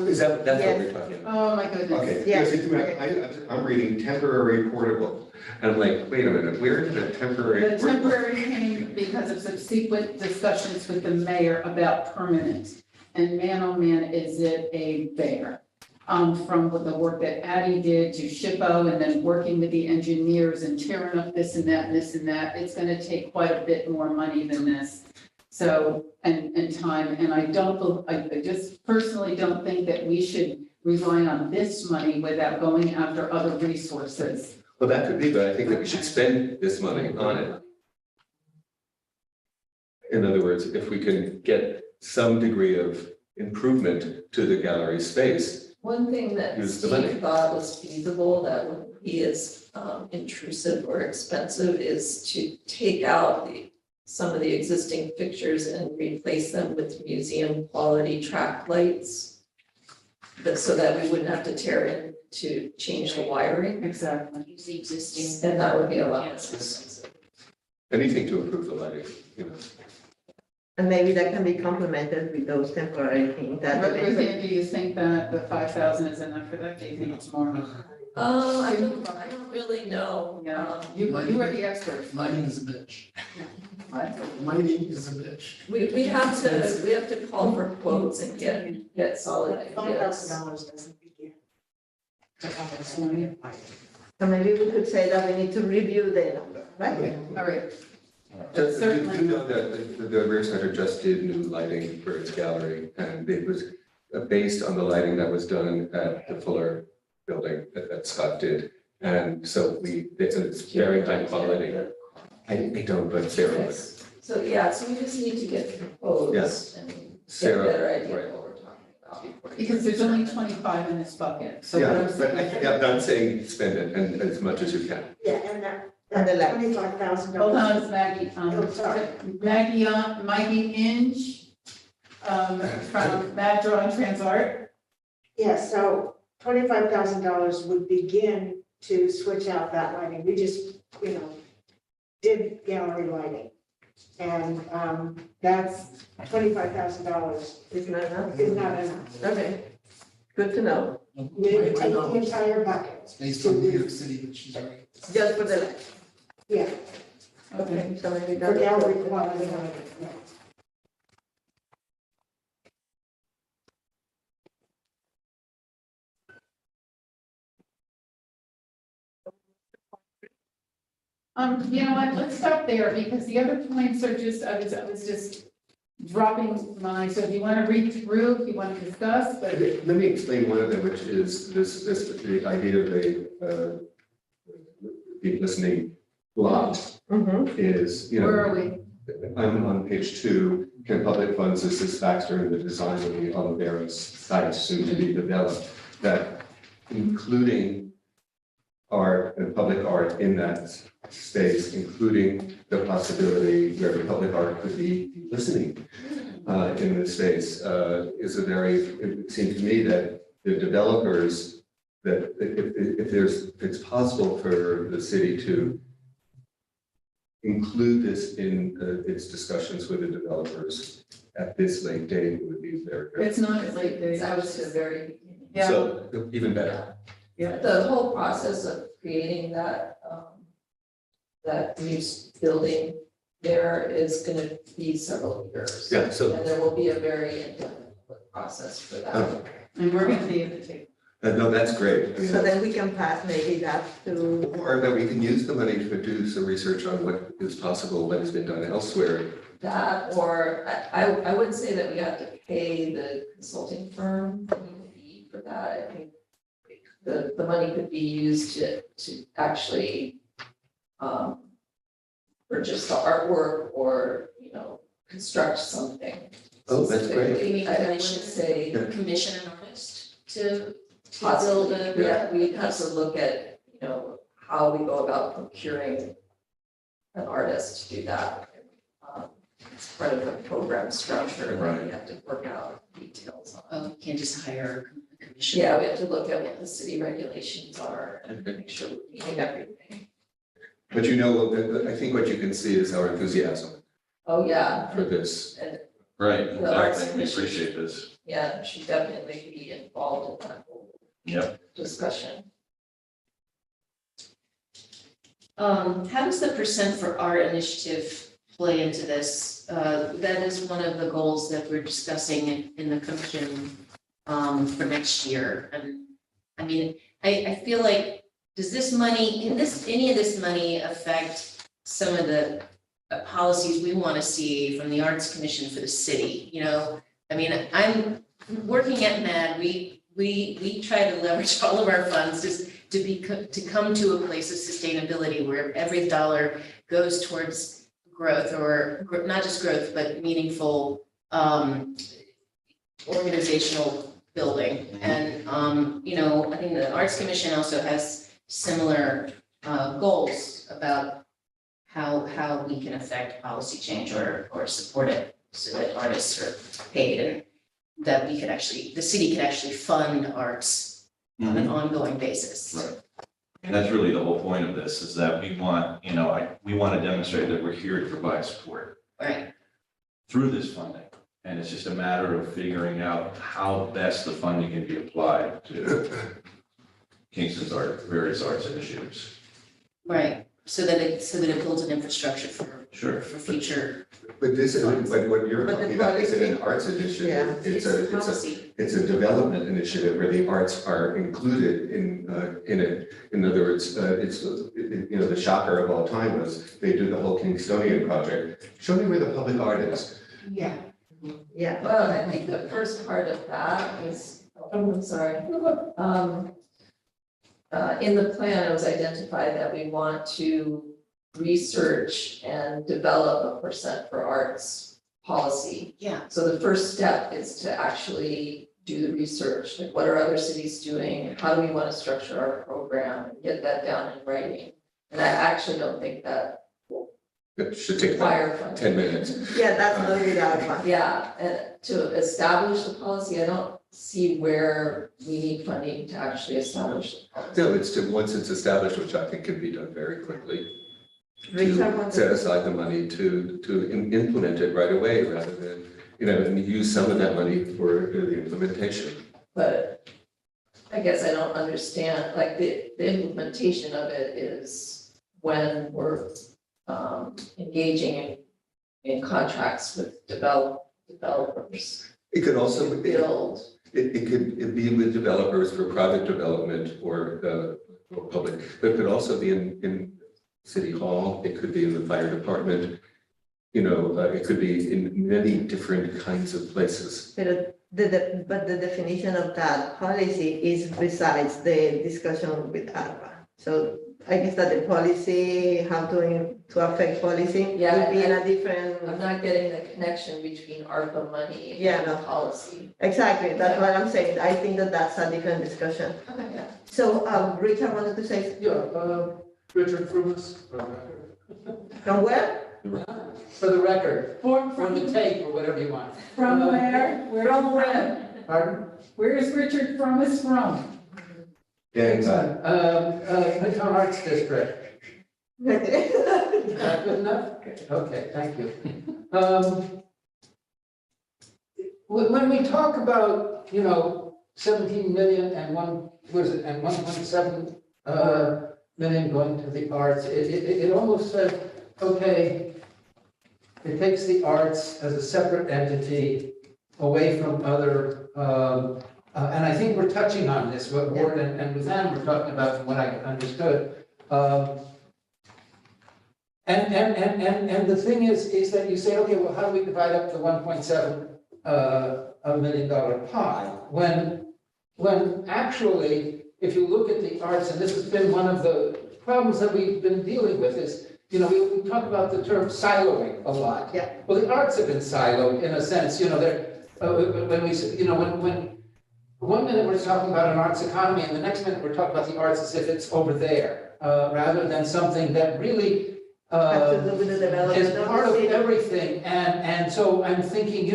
Is that, that's what Yes. we're talking about? Oh, my goodness. Okay, Yeah. yes, I'm reading temporary portable, and I'm like, wait a minute, where is the temporary? The temporary came because of subsequent discussions with the mayor about permanent. And man, oh man, is it a bear. From the work that Addie did to SHPO and then working with the engineers and tearing up this and that and this and that, it's gonna take quite a bit more money than this. So, and time, and I just personally don't think that we should rely on this money without going after other resources. Well, that could be, but I think that we should spend this money on it. In other words, if we can get some degree of improvement to the gallery space, One thing that Use the money. Steve thought was feasible, that wouldn't be as intrusive or expensive, is to take out some of the existing fixtures and replace them with museum quality track lights. So that we wouldn't have to tear in to change the wiring, Exactly. Use the existing. and that would be a lot Yeah. less expensive. anything to improve the lighting, you know. And maybe that can be complemented with those temporary things that. Roseanne, do you think that the 5,000 is enough for that? Do you think it's more? I don't really know. Yeah, you are the expert. Lighting is a bitch. What? Lighting is a bitch. We have to call for quotes and get solid ideas. doesn't begin. So maybe we could say that we need to review the number, right? All right. Just, Certainly. you know that the Rare Center just did new lighting for its gallery, and it was based on the lighting that was done at the Fuller building that Scott did. And so it's very high quality. I don't, but Sarah, Yes. So, yeah, so we just need to get quotes Yes. and get a Sarah, better idea right. of what we're talking about. Because there's only 25 in this bucket, so. what Yeah, I'm but saying- I'm not saying spend it and as much as you can. Yeah, and that, And the that light. $25,000. Hold on, it's Maggie. Oh, sorry. Maggie, Maggie Inge, from Mad Drawing Transart. Yeah, so $25,000 would begin to switch out that lighting. We just, did gallery lighting. And that's $25,000 It's not enough. is not enough. Okay, good to know, We would take the entire bucket. It's based on New York City, but she's right. just for the light. Yeah, Okay. So maybe for that's. gallery quality lighting, yeah. You know what, let's stop there, because the other points are just, I was just dropping mine, so if you want to read through, if you want to discuss, but. Let me explain one of them, which is the idea of a the listening lot Mhm. is, Where are we? I'm on page 2, can public funds assist Baxter in the design of the Oliveros site soon to be developed? That including art and public art in that space, including the possibility where the public art could be listening in the space, is a very, it seems to me that the developers, that if it's possible for the city to include this in its discussions with the developers at this late date, it would be very good. It's not as late, Dave. It's actually the very beginning. Yeah, So even better. The whole process of creating that new building there is gonna be several years. Yeah, so And there will be a very in-depth process for that. and we're gonna be at the table. no, that's great. I mean, So then we can pass maybe that to, or that we can use the money to do some research on what is possible, what has been done elsewhere. That, or I wouldn't say that we have to pay the consulting firm a fee for that. I think the money could be used to actually purchase the artwork or, construct something. Oh, that's great. Do you mean I would say commission an artist to build possibly, a? yeah, we'd have to look at, how we go about procuring an artist to do that. it's part of the program structure, and Right. we have to work out details on. Oh, you can't just hire a commission. Yeah, we have to look at what the city regulations are and make sure we're meeting everything. But you know, I think what you can see is our enthusiasm Oh, yeah, for this. and Right, The Arts exactly, we Commission. appreciate this. yeah, should definitely be involved in that whole Yep. discussion. How does the percent for art initiative play into this? That is one of the goals that we're discussing in the commission, for next year. And, I mean, I feel like, does this money, any of this money affect some of the policies we want to see from the Arts Commission for the city, you know? I mean, I'm working at MAD, we try to leverage all of our funds to come to a place of sustainability where every dollar goes towards growth, or not just growth, but meaningful organizational building. And, you know, I think the Arts Commission also has similar goals about how we can affect policy change or support it so that artists are paid, and that we could actually, the city could actually fund arts on an ongoing basis. Right. And that's really the whole point of this, is that we want, you know, we want to demonstrate that we're here to provide support Right, through this funding. And it's just a matter of figuring out how best the funding can be applied to Kingston's various arts initiatives. right, so that it builds an infrastructure Sure. for future But this is, but what you're But the talking about isn't an policy- arts Yeah. initiative, it's policy. a development initiative where the arts are included in it. In other words, you know, the shocker of all time was they do the whole Kingstonian project. Show me where the public art is. Yeah. Yeah, Well, I think the first part of that is, I'm sorry. In the plan, it was identified that we want to research and develop a percent for arts policy. Yeah, So the first step is to actually do the research, like what are other cities doing? How do we want to structure our program and get that down in writing? And I actually don't think that It should take about require funding. 10 minutes. yeah, that's not really that one. Yeah, and to establish the policy, I don't see where we need funding to actually establish the policy. No, it's to, once it's established, which I think can be done very quickly, Rita to wanted set to- aside the money to implement it right away rather than, you know, and use some of that money for the implementation. But I guess I don't understand, like, the implementation of it is when we're engaging in contracts with developers It could also, to build. it could be with developers for private development or public, but it could also be in City Hall, it could be in the fire department. You know, it could be in many different kinds of places. But the definition of that policy is besides the discussion with ARPA. So I guess that the policy, how to affect policy Yeah, would be in a I'm different, not getting the connection between ARPA money Yeah, and the no. policy. exactly, that's what I'm saying. I think that that's a different discussion. Yeah. So, Richard wanted to say, Richard Frumas, from where? for the record, for the tape or whatever you want. From where? Where's From from? where? Pardon? Where's Richard from us from? And Midtown Arts District. Is that good enough? Okay, thank you. When we talk about, 17 million and one, what is it, and 1.7 million going to the arts, it almost says, okay, it takes the arts as a separate entity away from other, and I think we're touching on this, what Ward and Luzanne were talking about, from what I understood. And the thing is that you say, okay, well, how do we divide up the 1.7 million dollar pie? When actually, if you look at the arts, and this has been one of the problems that we've been dealing with, is, we talk about the term siloing a lot. Yeah. Well, the arts have been siloed in a sense, they're, when we, when one minute we're talking about an arts economy, and the next minute we're talking about the arts as if it's over there, rather than something that really Has to do with the development is of the part of city. everything, and so I'm thinking,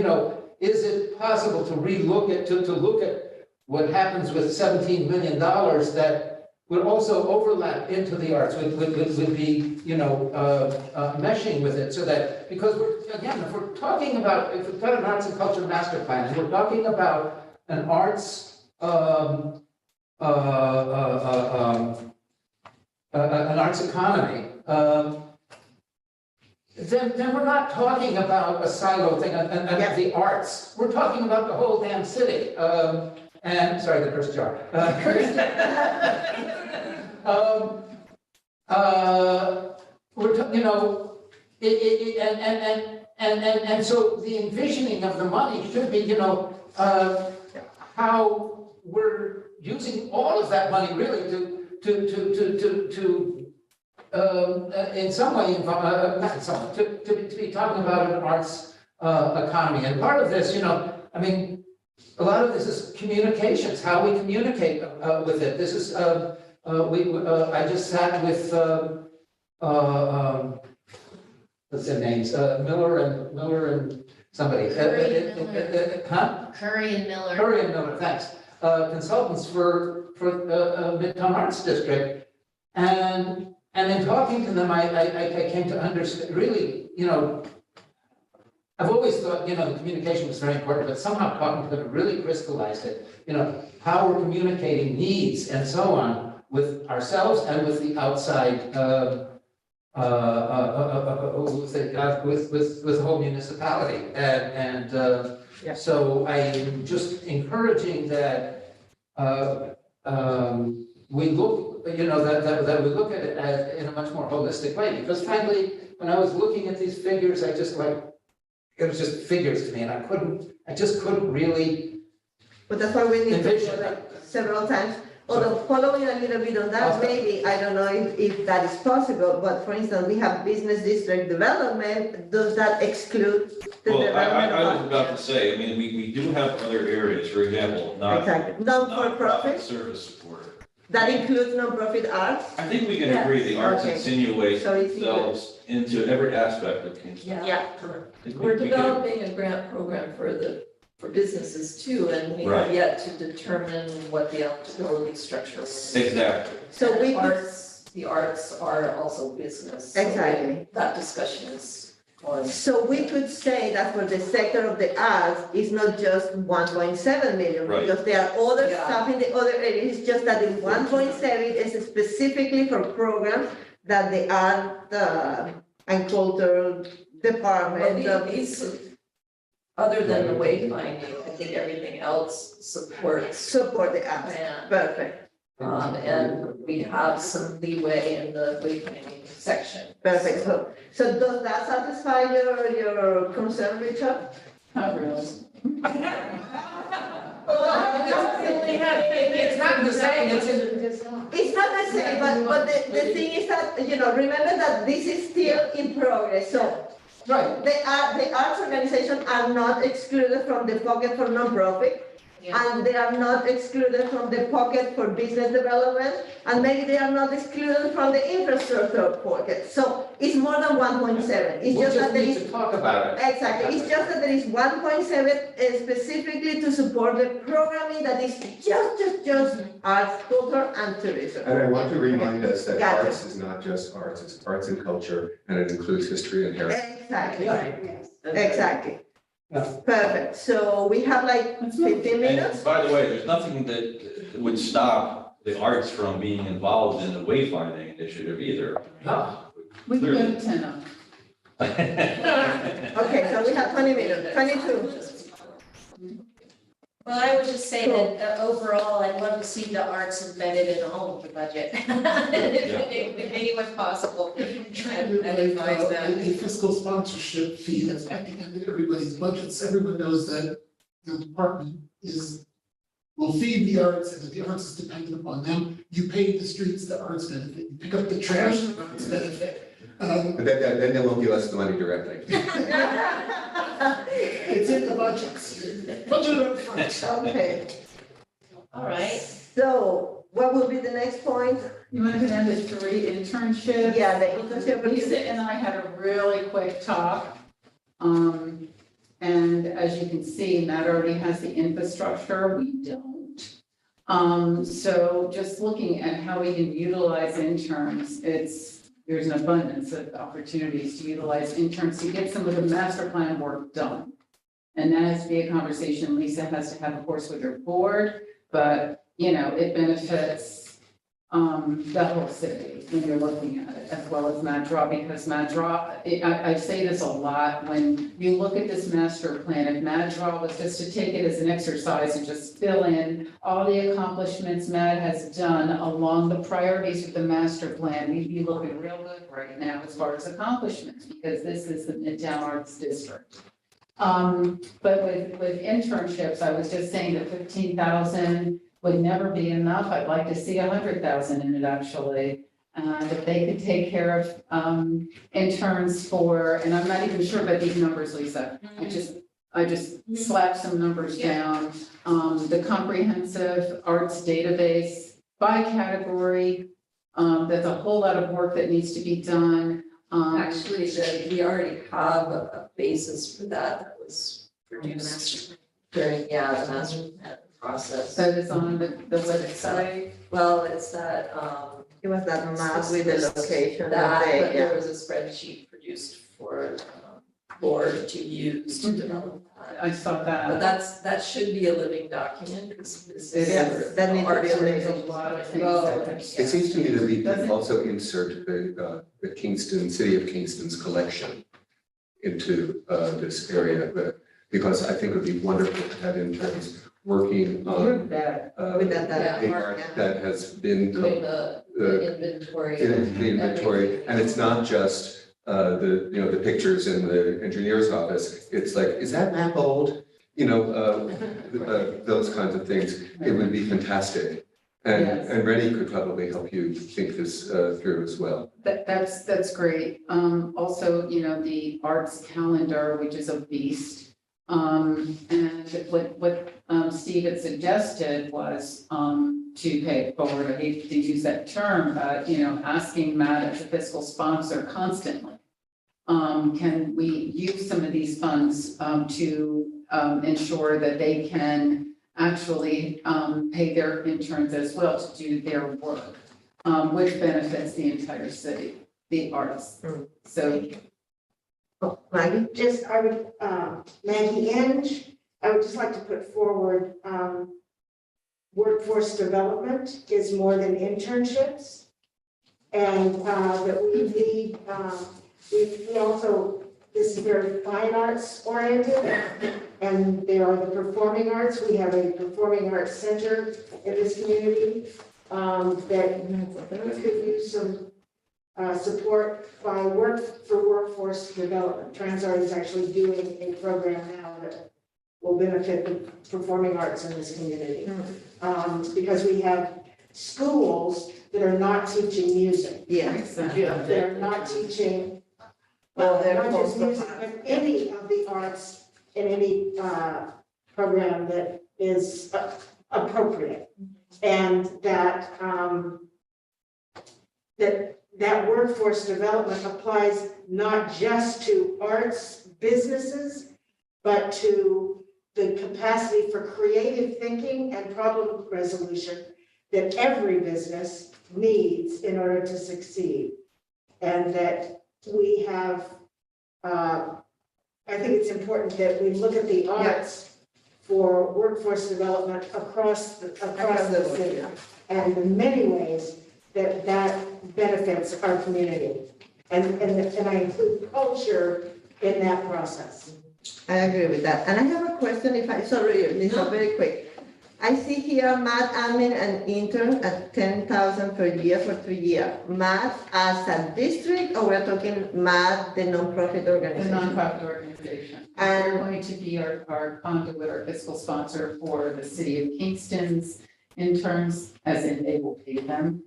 is it possible to look at what happens with $17 million that would also overlap into the arts, would be, meshing with it, so that, because if we're talking about, if we've got an arts and culture master plan, and we're talking about an arts, an arts economy, then we're not talking about a silo thing and the arts. We're talking about the whole damn city. And, sorry, the curse jar. And so the envisioning of the money should be, how we're using all of that money really to in some way, not in some way, to be talking about an arts economy. And part of this, a lot of this is communications, how we communicate with it. This is, I just sat with, what's their names? Miller and somebody. Curry and Miller. Huh? Curry and Miller. Curry and Miller, thanks. Consultants for Midtown Arts District. And in talking to them, I came to understand, really, I've always thought, the communication was very important, but somehow talking to them really crystallized it. How we're communicating needs and so on with ourselves and with the outside, with the whole municipality. So I'm just encouraging that we look, that we look at it in a much more holistic way. Because frankly, when I was looking at these figures, it was just figures to me, and I just couldn't really But that's why we need to envision do that. it several times. Although following a little bit on that, maybe, I don't know if that is possible, but for instance, we have business district development. Does that exclude the Well, development? I was of- about to say, we do have other areas, for example, Exactly, non-profit non-for-profit, service support. that includes non-profit arts? I think we can agree the arts Okay. insinuate So it's themselves into every aspect of Kingston. Yeah. I think We're we can- developing a grant program for businesses too, and we have Right. yet to determine what the eligibility structure is. Exactly. So we could, The arts are also business. so Exactly. That discussion is on. so we could say that for the sector of the arts, it's not just 1.7 million, Right. because there are other Yeah. stuff in the other areas, it's just that the 1.7 is specifically for programs that the art and culture department. Well, these, other than the wayfinding, I think everything else supports Support the arts, plan. perfect, And we have some leeway in the wayfinding section. perfect. So does that satisfy your concern, Richard? Not really. It's not the same, it's in. It's not the same, but the thing is that, remember that this is still in progress, so Right. the arts organizations are not excluded from the pocket for nonprofit, Yeah. and they are not excluded from the pocket for business development, and maybe they are not excluded from the infrastructure pocket. So it's more than 1.7. It's We just that there need is, to talk about it. exactly, it's just that there is 1.7 specifically to support the programming that is just arts, culture, and tourism. And I want to remind us that Gotcha. arts is not just arts, it's arts and culture, and it includes history and heritage. Exactly, Yes. exactly. Yeah. Perfect. So we have like 15 minutes. And by the way, there's nothing that would stop the arts from being involved in the wayfinding initiative either. No. We can go to 10 on. Okay, so we have 20 minutes, 22. Well, I would just say that overall, I'd love to see the arts embedded in all of the budget. If any was possible, I would advise that. A fiscal sponsorship fee that's at the end of everybody's budgets, everyone knows that the department will feed the arts, and the arts is dependent upon them. You pay the streets, the arts benefit, you pick up the trash, the arts benefit. But then they won't give us the money directly. It's in the budgets, budget up front. Okay, All right. so what would will be the next point? You want to go down to 3 internships? Yeah, the internship. Lisa and I had a really quick talk. And as you can see, Matt already has the infrastructure, we don't. So just looking at how we can utilize interns, there's an abundance of opportunities to utilize interns to get some of the master plan work done. And that has to be a conversation Lisa has to have, of course, with her board, but, it benefits the whole city when you're looking at it, as well as MADRA, because MADRA, I say this a lot, when you look at this master plan, if MADRA was just to take it as an exercise and just fill in all the accomplishments Mad has done along the priorities of the master plan, we'd be looking real good right now as far as accomplishments, because this is the Midtown Arts District. But with internships, I was just saying that 15,000 would never be enough. I'd like to see 100,000 in it, actually. And if they could take care of interns for, and I'm not even sure about these numbers, Lisa. I just slapped some numbers down. The comprehensive arts database by category, that's a whole lot of work that needs to be done. Actually, we already have a basis for that was produced during, the master plan process. So it's on the website. Well, it's that, It was that map with the location that, of but the, there was a spreadsheet produced for board to use to develop that. I saw But that. that should be a living document, because this It is. is. That needs to be arts a living- There's a lot of things. Oh, that- It seems to me that we Doesn't can it? also insert the Kingston, City of Kingston's collection into this area, because I think it would be wonderful to have interns working You're on bad. with that, a art that has been Doing the inventory. in the inventory, and it's not just the pictures in the engineer's office. It's like, is that map old? Those kinds of things. It would be fantastic. Yes. And Rennie could probably help you think this through as well. That's great. Also, the arts calendar, which is a beast. And what Steve had suggested was to pay it forward. I hate to use that term, but asking Matt as a fiscal sponsor constantly. Can we use some of these funds to ensure that they can actually pay their interns as well to do their work, which benefits the entire city, the arts. So Oh, Maggie? I would, Maggie Inge, I would just like to put forward, workforce development is more than internships. And, that we need, we also, this is very fine arts oriented. And there are the performing arts. We have a performing arts center in this community, that could use some support by workforce development. Transart is actually doing a program now that will benefit the performing arts in this community. Because we have schools that are not teaching music. Yes. They're not teaching, Well, they're not just also- music, but any of the arts in any program that is appropriate. And that workforce development applies not just to arts businesses, but to the capacity for creative thinking and problem resolution that every business needs in order to succeed. And that we have, I think it's important that we look at the arts for workforce development across the city. And in many ways, that benefits our community. And I include culture in that process. I agree with that. And I have a question, sorry, Lisa, very quick. I see here math admin and intern at 10,000 per year for 3 years. Math as a district, or we're talking math, the nonprofit the organization? nonprofit organization. And- They're going to be our conduit, our fiscal sponsor for the city of Kingston's interns, as in they will pay them.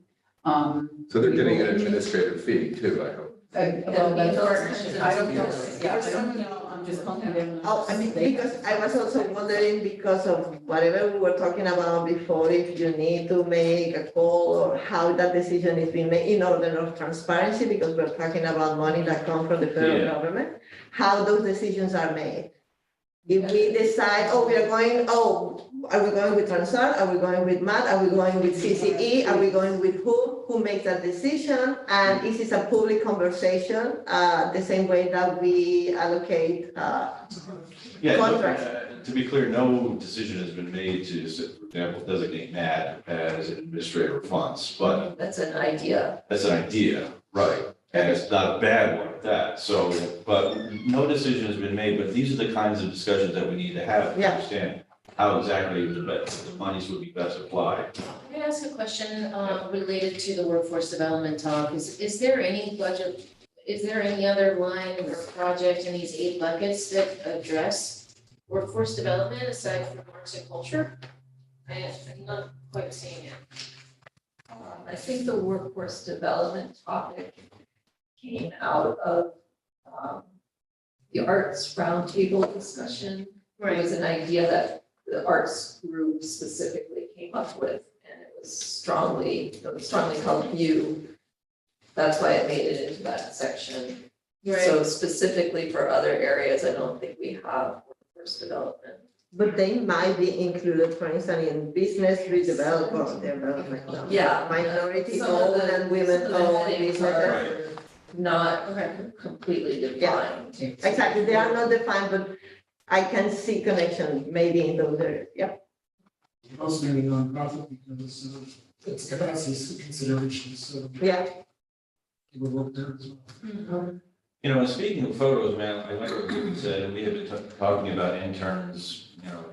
So they're getting an administrative fee too, I hope. Well, that's, Emails, I don't know, yes. yeah, I don't know on just calling them. Oh, I mean, because I was also wondering, because of whatever we were talking about before, if you need to make a call or how that decision is being made in order of transparency, because we're talking about money that comes from the federal Yeah. government, how those decisions are made. If we decide, oh, we are going, oh, are we going with Transart? Are we going with MAT? Are we going with CCE? Are we going with who? Who makes that decision? And is this a public conversation, the same way that we allocate, Yeah, Contract. to be clear, no decision has been made to, for example, designate MAD as an administrator of funds, but That's an idea. that's an idea, right? And it's not a bad one at that, so, but no decision has been made, but these are the kinds of discussions that we need to have to Yeah. understand how exactly the monies would be best applied. Can I ask a question related to the workforce development talk? Is there any budget, is there any other line or project in these 8 buckets that address workforce development aside from arts and culture? I'm not quite seeing it. I think the workforce development topic came out of the arts roundtable discussion. It was an idea that the arts group specifically came up with, and it was strongly held view. That's why it made it into that section. So specifically for other areas, I don't think we have workforce development. but they might be included, for instance, in business redevelopment, development. Yeah. Minority Some of owned the- and women some of the owned things businesses. Not completely defined. Exactly, they are not defined, but I can see connection maybe in those areas, yeah. Also maybe nonprofit because it's capacity considerations, so Yeah, it would work there as well. You know, and speaking of photos, man, I like what you said, and we have been talking about interns, you know,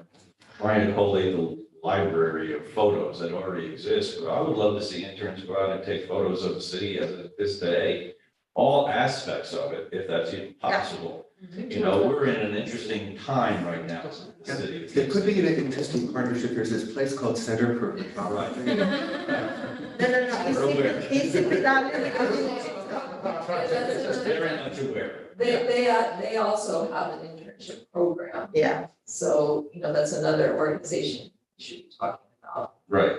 trying to collate the library of photos that already exist, but I would love to see interns go out and take photos of the city as it is today, all aspects of it, if that's even possible. You know, we're in an interesting time right now in the city. There could be an interesting partnership. There's this place called Center for. Right. it's CPW. Very much aware. They also have an internship program, Yeah, so, that's another organization we should be talking about. Right.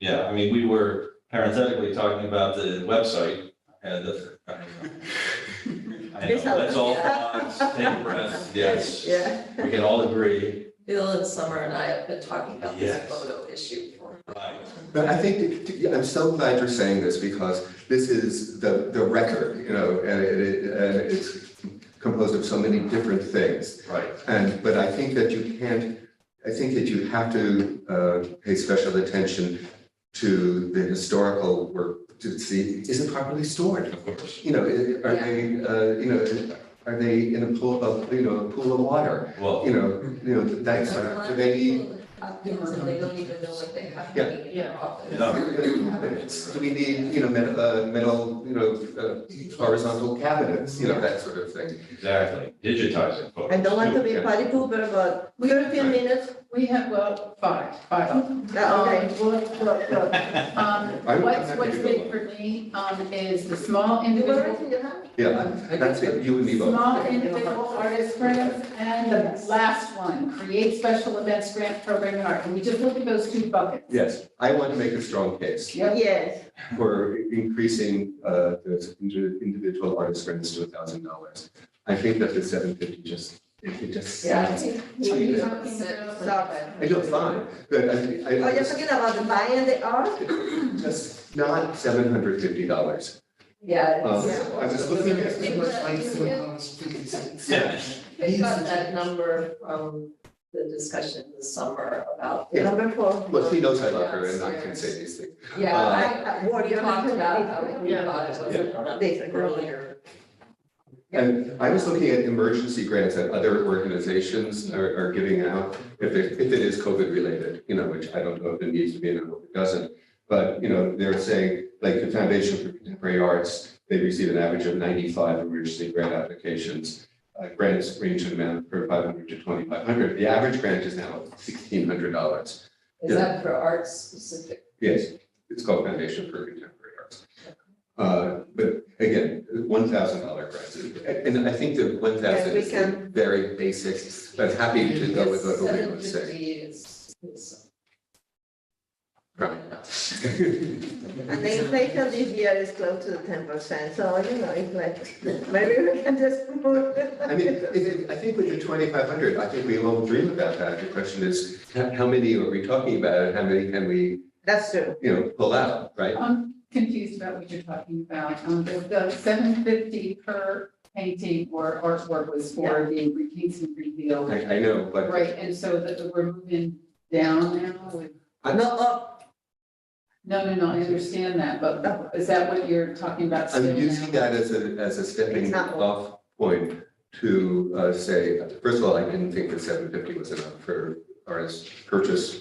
Yeah, I mean, we were parenthetically talking about the website and I know, let's all take a breath, yes. yeah. We can all agree. Bill and Summer and I have been talking about this Yes. photo issue for. Right. But I think, I'm so glad you're saying this because this is the record, you know, and it's composed of so many different things. Right. But I think that I think that you have to pay special attention to the historical work to see, is it properly stored? Of course. You know, are are they in a pool of, a pool of water? Well, That's, do they need, Pins and they don't even know what they have Yeah. in their office. no, do we need, metal, horizontal cabinets, that sort of thing? exactly. Digitizing photos. I don't want to too. be party pooper, but 15 minutes, We have, well, five of them. okay. Look. I'm What's happy to go big on. for me, is the small You got individual, everything you have? Yeah, that's it, you and me both. small individual artist grants, and the last one, create special events grant program and art. Can we just look at those 2 buckets? Yes, I want to make a strong case Yes, for increasing the individual artist grants to $1,000. I think that the $750 it just. Yeah, I sounds- think. What are you talking about? I do fine, but oh, you're talking about the buying the art? just not $750. Yeah. I was looking at. Yeah. They got that number from the discussion this summer about. Yeah. Number 4. Well, she knows I love her and I can say these things. Yeah, What we you're talked about how we Yeah. thought it was enough Basically. earlier. And I was looking at emergency grants that other organizations are giving out, if it is COVID related, which I don't know if it needs to be and I hope it doesn't. But, they're saying, like the Foundation for Contemporary Arts, they receive an average of 95 emergency grant applications. Grants range in amount from $500 to $2,500. The average grant is now $1,600. Is that for arts specific? Yes, it's called Foundation for Contemporary Arts. But again, $1,000 grants, and I think that 1,000 Yes, we is can. very basic, but happy to go with what we would say. 750 is. Right. And the inflation this year is close to 10%, so it's like, maybe we can just move. I mean, I think with the 2,500, I think we all dream about that. The question is, how many are we talking about? How many can we, That's true. pull out, right? I'm confused about what you're talking about. The $750 per painting or artwork was for the Kingston reveal. I know, but Right, and so that we're moving down now with, No, up, no, I understand that, but is that what you're talking about? I'm still using now? that as a stepping Example. off point to say, first of all, I didn't think that 750 was enough for artist purchase.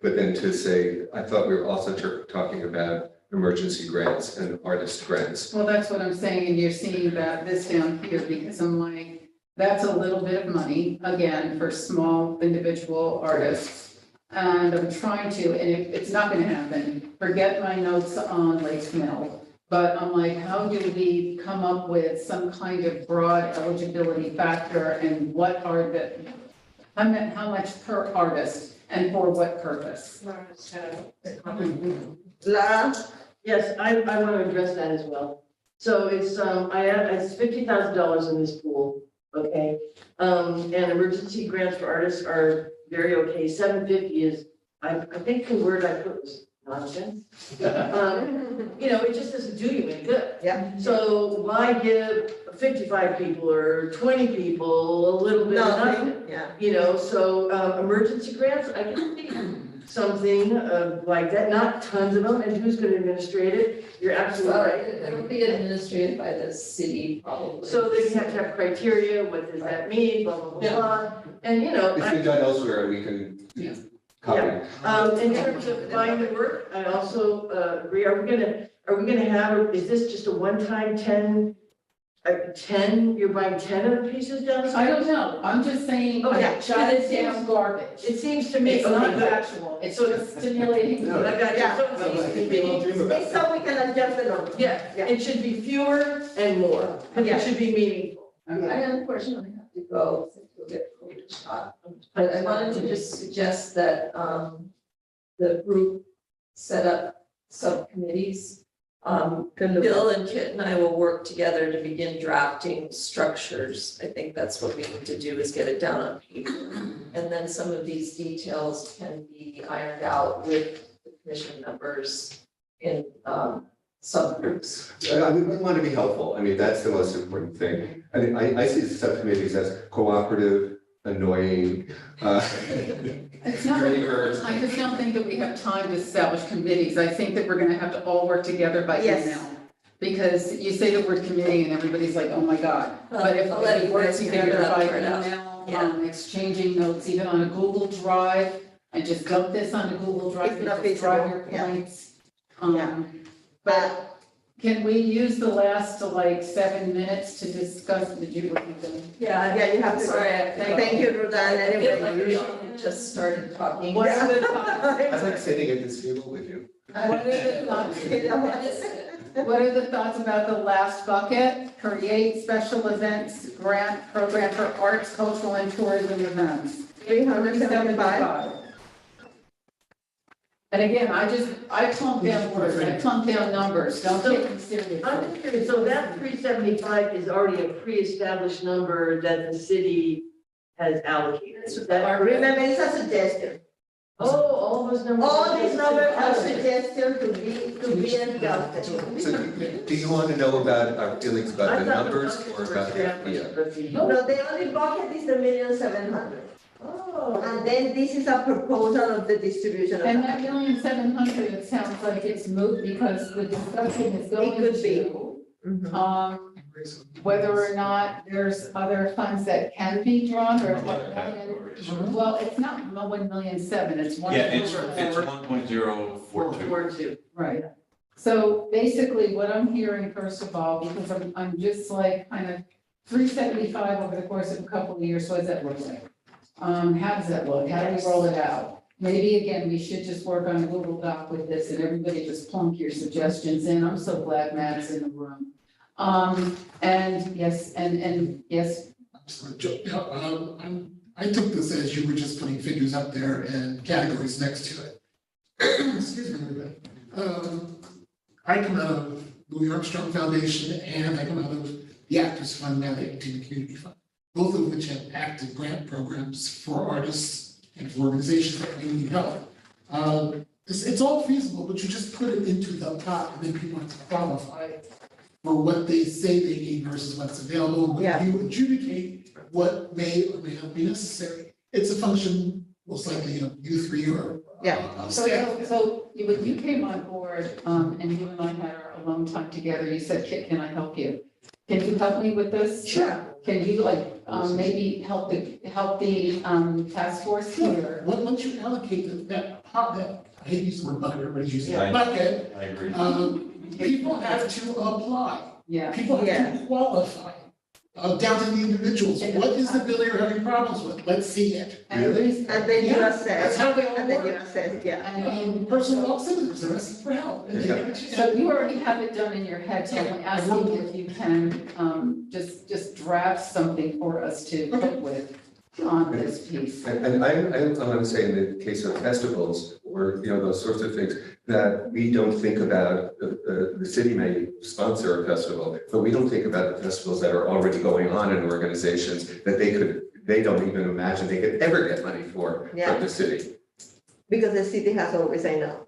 But then to say, I thought we were also talking about emergency grants and artist grants. Well, that's what I'm saying, and you're seeing that this down here, because I'm like, that's a little bit of money, again, for small individual artists. And I'm trying to, and it's not gonna happen, forget my notes on Lake Mill. But I'm like, how do we come up with some kind of broad eligibility factor and what are the, how much per artist and for what purpose? Lara, Yes, I want to address that as well. So it's, it's $50,000 in this pool, okay? And emergency grants for artists are very okay. 750 is, I think the word I put was nonsense. It just doesn't do you any good. yeah, So why give 55 people or 20 people a little bit of nothing? yeah. So emergency grants, I can see something like that, not tons of them, and who's gonna administrate it? You're absolutely right. It'll be administrated by the city probably. So they have to have criteria, what does that mean, blah, blah, blah, blah. And, It's been done elsewhere, we can copy. in terms of buying the work, I also agree, are we gonna have, is this just a one-time 10, you're buying 10 of the pieces down the I street? don't know, I'm just saying, Oh, yeah. I shut it down garbage. It seems to me, It's not okay, good. factual, it's just stimulating. No. I got you. Yeah. So it seems to We all me, dream about It's that. so we can adjust the number. yeah, Yeah. it should be fewer and more, because Yeah. it should be meaningful. I unfortunately have to go to get a COVID shot. But I wanted to just suggest that the group set up subcommittees. Bill and Kit and I will work together to begin drafting structures. I think that's what we need to do is get it down on paper. And then some of these details can be ironed out with the commission members in subgroups. We want to be helpful. I mean, that's the most important thing. I mean, I see the subcommittees as cooperative, annoying, It's not, dreamers. I just don't think that we have time to establish committees. I think that we're gonna have to all work together by Yes. email. Because you say the word committee and everybody's like, oh my God. But if I'll let we you work guys figure together that by part out. email, Yeah. exchanging notes, even on a Google Drive, and just dump this onto Google Drive, It's and not just drive your feasible, yeah. points. Yeah. But can we use the last 7 minutes to discuss, did you look at them? Yeah, you have to. Sorry, I have to go. Thank you, Rudan, I feel like anyway. we only just started talking. What are the thoughts? I like sitting at this table with you. What are the thoughts? What are the thoughts about the last bucket? Create special events grant program for arts, cultural and tourism events. 375. And again, I plunk down words, I plunk down numbers, don't take them seriously. I'm just curious, so that 375 is already a pre-established number that the city has allocated? Is that Remember, it's a suggestion. Oh, all those numbers. All these numbers are suggestions to be adjusted. So do you want to know about our feelings about the numbers or about the idea? No, the only bucket is the 1,700,000. Oh. And then this is a proposal of the distribution of And that. that 1,700,000, it sounds like it's moot because the discussion is going could be. to, Mhm. whether or not there's other funds that can be drawn or what. Well, it's not 1,700,000, it's one. Yeah, it's 1.042. Or two. Right. So basically what I'm hearing, first of all, because I'm just like kind of 375 over the course of a couple of years, what does that look like? How does that look? How do we roll it out? maybe again, we should just work on a Google Doc with this and everybody just plunk your suggestions in. I'm so glad Matt's in the room. And yes, and yes, I'm sorry, Joe, I took this as you were just putting figures up there and categories next to it. Excuse me, everybody. I come out of Louis Armstrong Foundation and I come out of the Actors Fund, now the Entertainment Community Fund, both of which have active grant programs for artists and for organizations that may need help. It's all feasible, but you just put it into the pot and then people have to qualify for what they say they need versus what's available. When Yeah. you adjudicate what may or may not be necessary, it's a function most likely of you three or staff. so when you came on board, and you and I had our alone time together, you said, Kit, can I help you? Can you help me with this? Sure. Can you maybe help the task force here? Once you allocate that pot, I hate using the word bucket, everybody's using Yeah. that bucket, I agree. people have to apply. Yeah. People have to qualify, down to the individuals. What is the bill you're having problems with? Let's see it. And at least- And then you Yeah, That's assess, how they all and then you work. assess, yeah. The person walks in, they're asking for help. And they get a chance. So you already have it done in your head, so I'm asking if you can, just draft something for us to cope with on this piece. And I want to say in the case of festivals or, those sorts of things, that we don't think about, the city may sponsor a festival, but we don't think about the festivals that are already going on in organizations that they don't even imagine they could ever get money for Yeah. from the city. Because the city has always said no.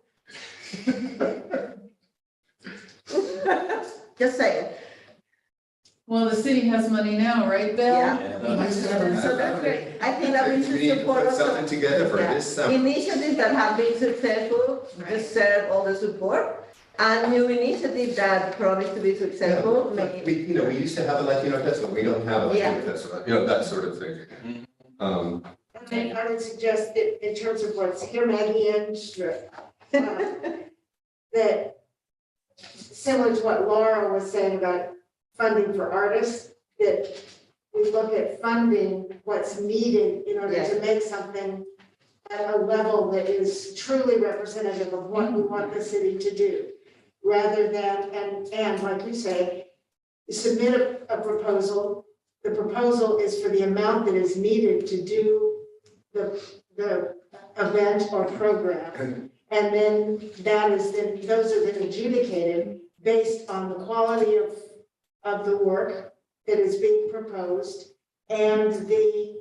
Just saying. Well, the city has money now, right, Bill? Yeah. Nice to have a- So that's great. I think that we We should need to support put something also together for this summer. initiatives that have been successful, deserve all the support. And new initiatives that promise to be successful, But maybe. we used to have a Latino festival, we don't have a Yeah. Latino festival, that sort of thing. And I would suggest that in terms of what's here, Maggie and that similar to what Laura was saying about funding for artists, that we look at funding what's needed in order to make something at a level that is truly representative of what we want the city to do. Rather than, and like you say, submit a proposal. The proposal is for the amount that is needed to do the event or program. And then those are then adjudicated based on the quality of the work that is being proposed and the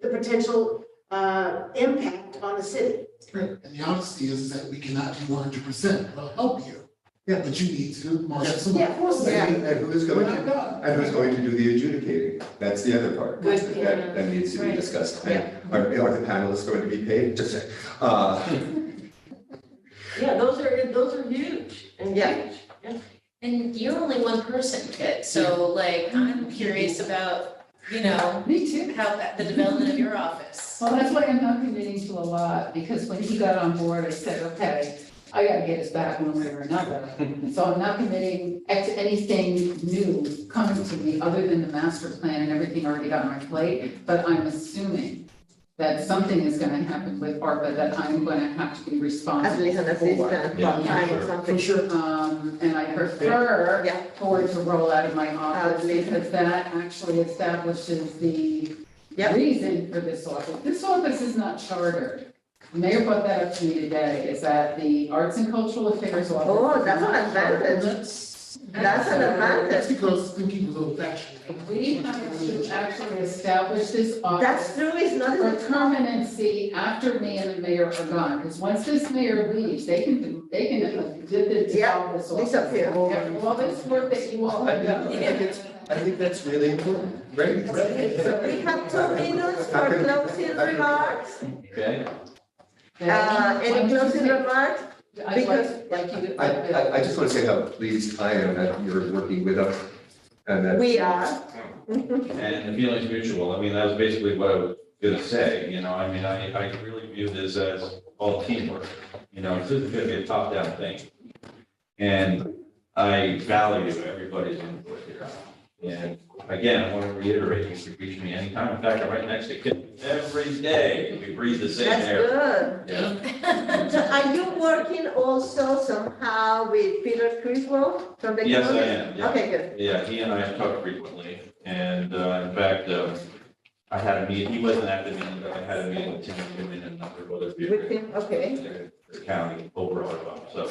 potential impact on the city. Right, and the honesty is that we cannot do 100%, we'll help you. Yeah. But you need to marshal some Yeah. forces. And who's We're going not to, God. and who's going to do the adjudicating? That's the other part Good, that needs to be right. discussed. Yeah. And are the panelists going to be paid? Just say, Yeah, those are huge and Yeah. huge. And you're only one person, Kit, so I'm curious about, Me too. how the development of your office. Well, that's why I'm not committing to a lot, because when he got on board, I said, okay, I gotta get his back one way or another. So I'm not committing to anything new coming to me other than the master plan and everything already got on my plate. But I'm assuming that something is gonna happen with ARPA that I'm gonna have to be At responsible least an for. assistant, part-time or something. For sure. And I prefer Yeah. for it to roll out of my office At least. because that actually establishes the Yep. reason for this office. This office is not chartered. The mayor brought that up to me today, is that the Arts and Cultural Affairs office. Oh, that's is an not advantage. chartered. That's an That's advantage. because thinking was old fashioned. We have to actually establish this That's office true, it's not for in the permanency after me and the mayor are gone, because once this mayor leaves, they can dissolve this office. disappear. After all this work that you all have done. I think that's really important. Right. We have 2 minutes for closing remarks. Okay. Any closing remarks? I'd like you to. I just want to say how pleased I am that you're working with us and that. We are. And the feeling's mutual. I mean, that was basically what I was gonna say, I really view this as all teamwork. This isn't gonna be a top-down thing. And I value everybody's input here. And again, I want to reiterate, you can reach me anytime. In fact, I'm right next to Kim every day. We breathe the same That's air. good. Yeah. So are you working also somehow with Peter Criswell from the county? Yes, I am, yeah. Okay, good. Yeah, he and I have talked frequently, and in fact, I had a meeting, he wasn't at the meeting, but I had a meeting with Tim and a number of other people. With him, okay. The county overall, so,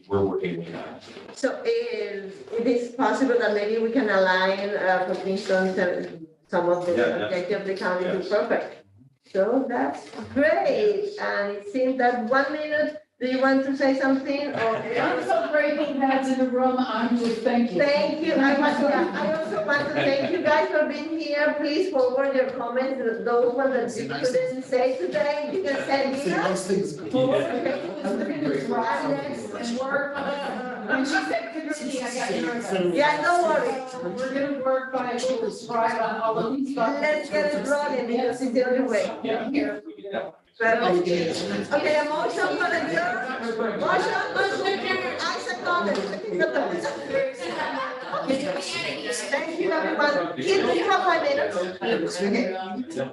we're working with that. So is it is possible that maybe we can align for Kingston some of Yeah, the objectives of the county to yes. perfect. So that's great. And it seems that 1 minute, do you want to say something or? I'm so breaking heads in the room, I'm just thanking. Thank you. I also want to thank you guys for being here. Please forward your comments, those ones that you couldn't say today, you can send Say me. nice things. And work, when she said committee, I got nervous. Yeah, no worries. We're gonna work by scribe on all of these. Let's get it rolling because it's the only way. Yeah. Here. Okay, a motion for the adjourn. Motion, I second. Thank you, everyone. Give me 5 minutes. Okay.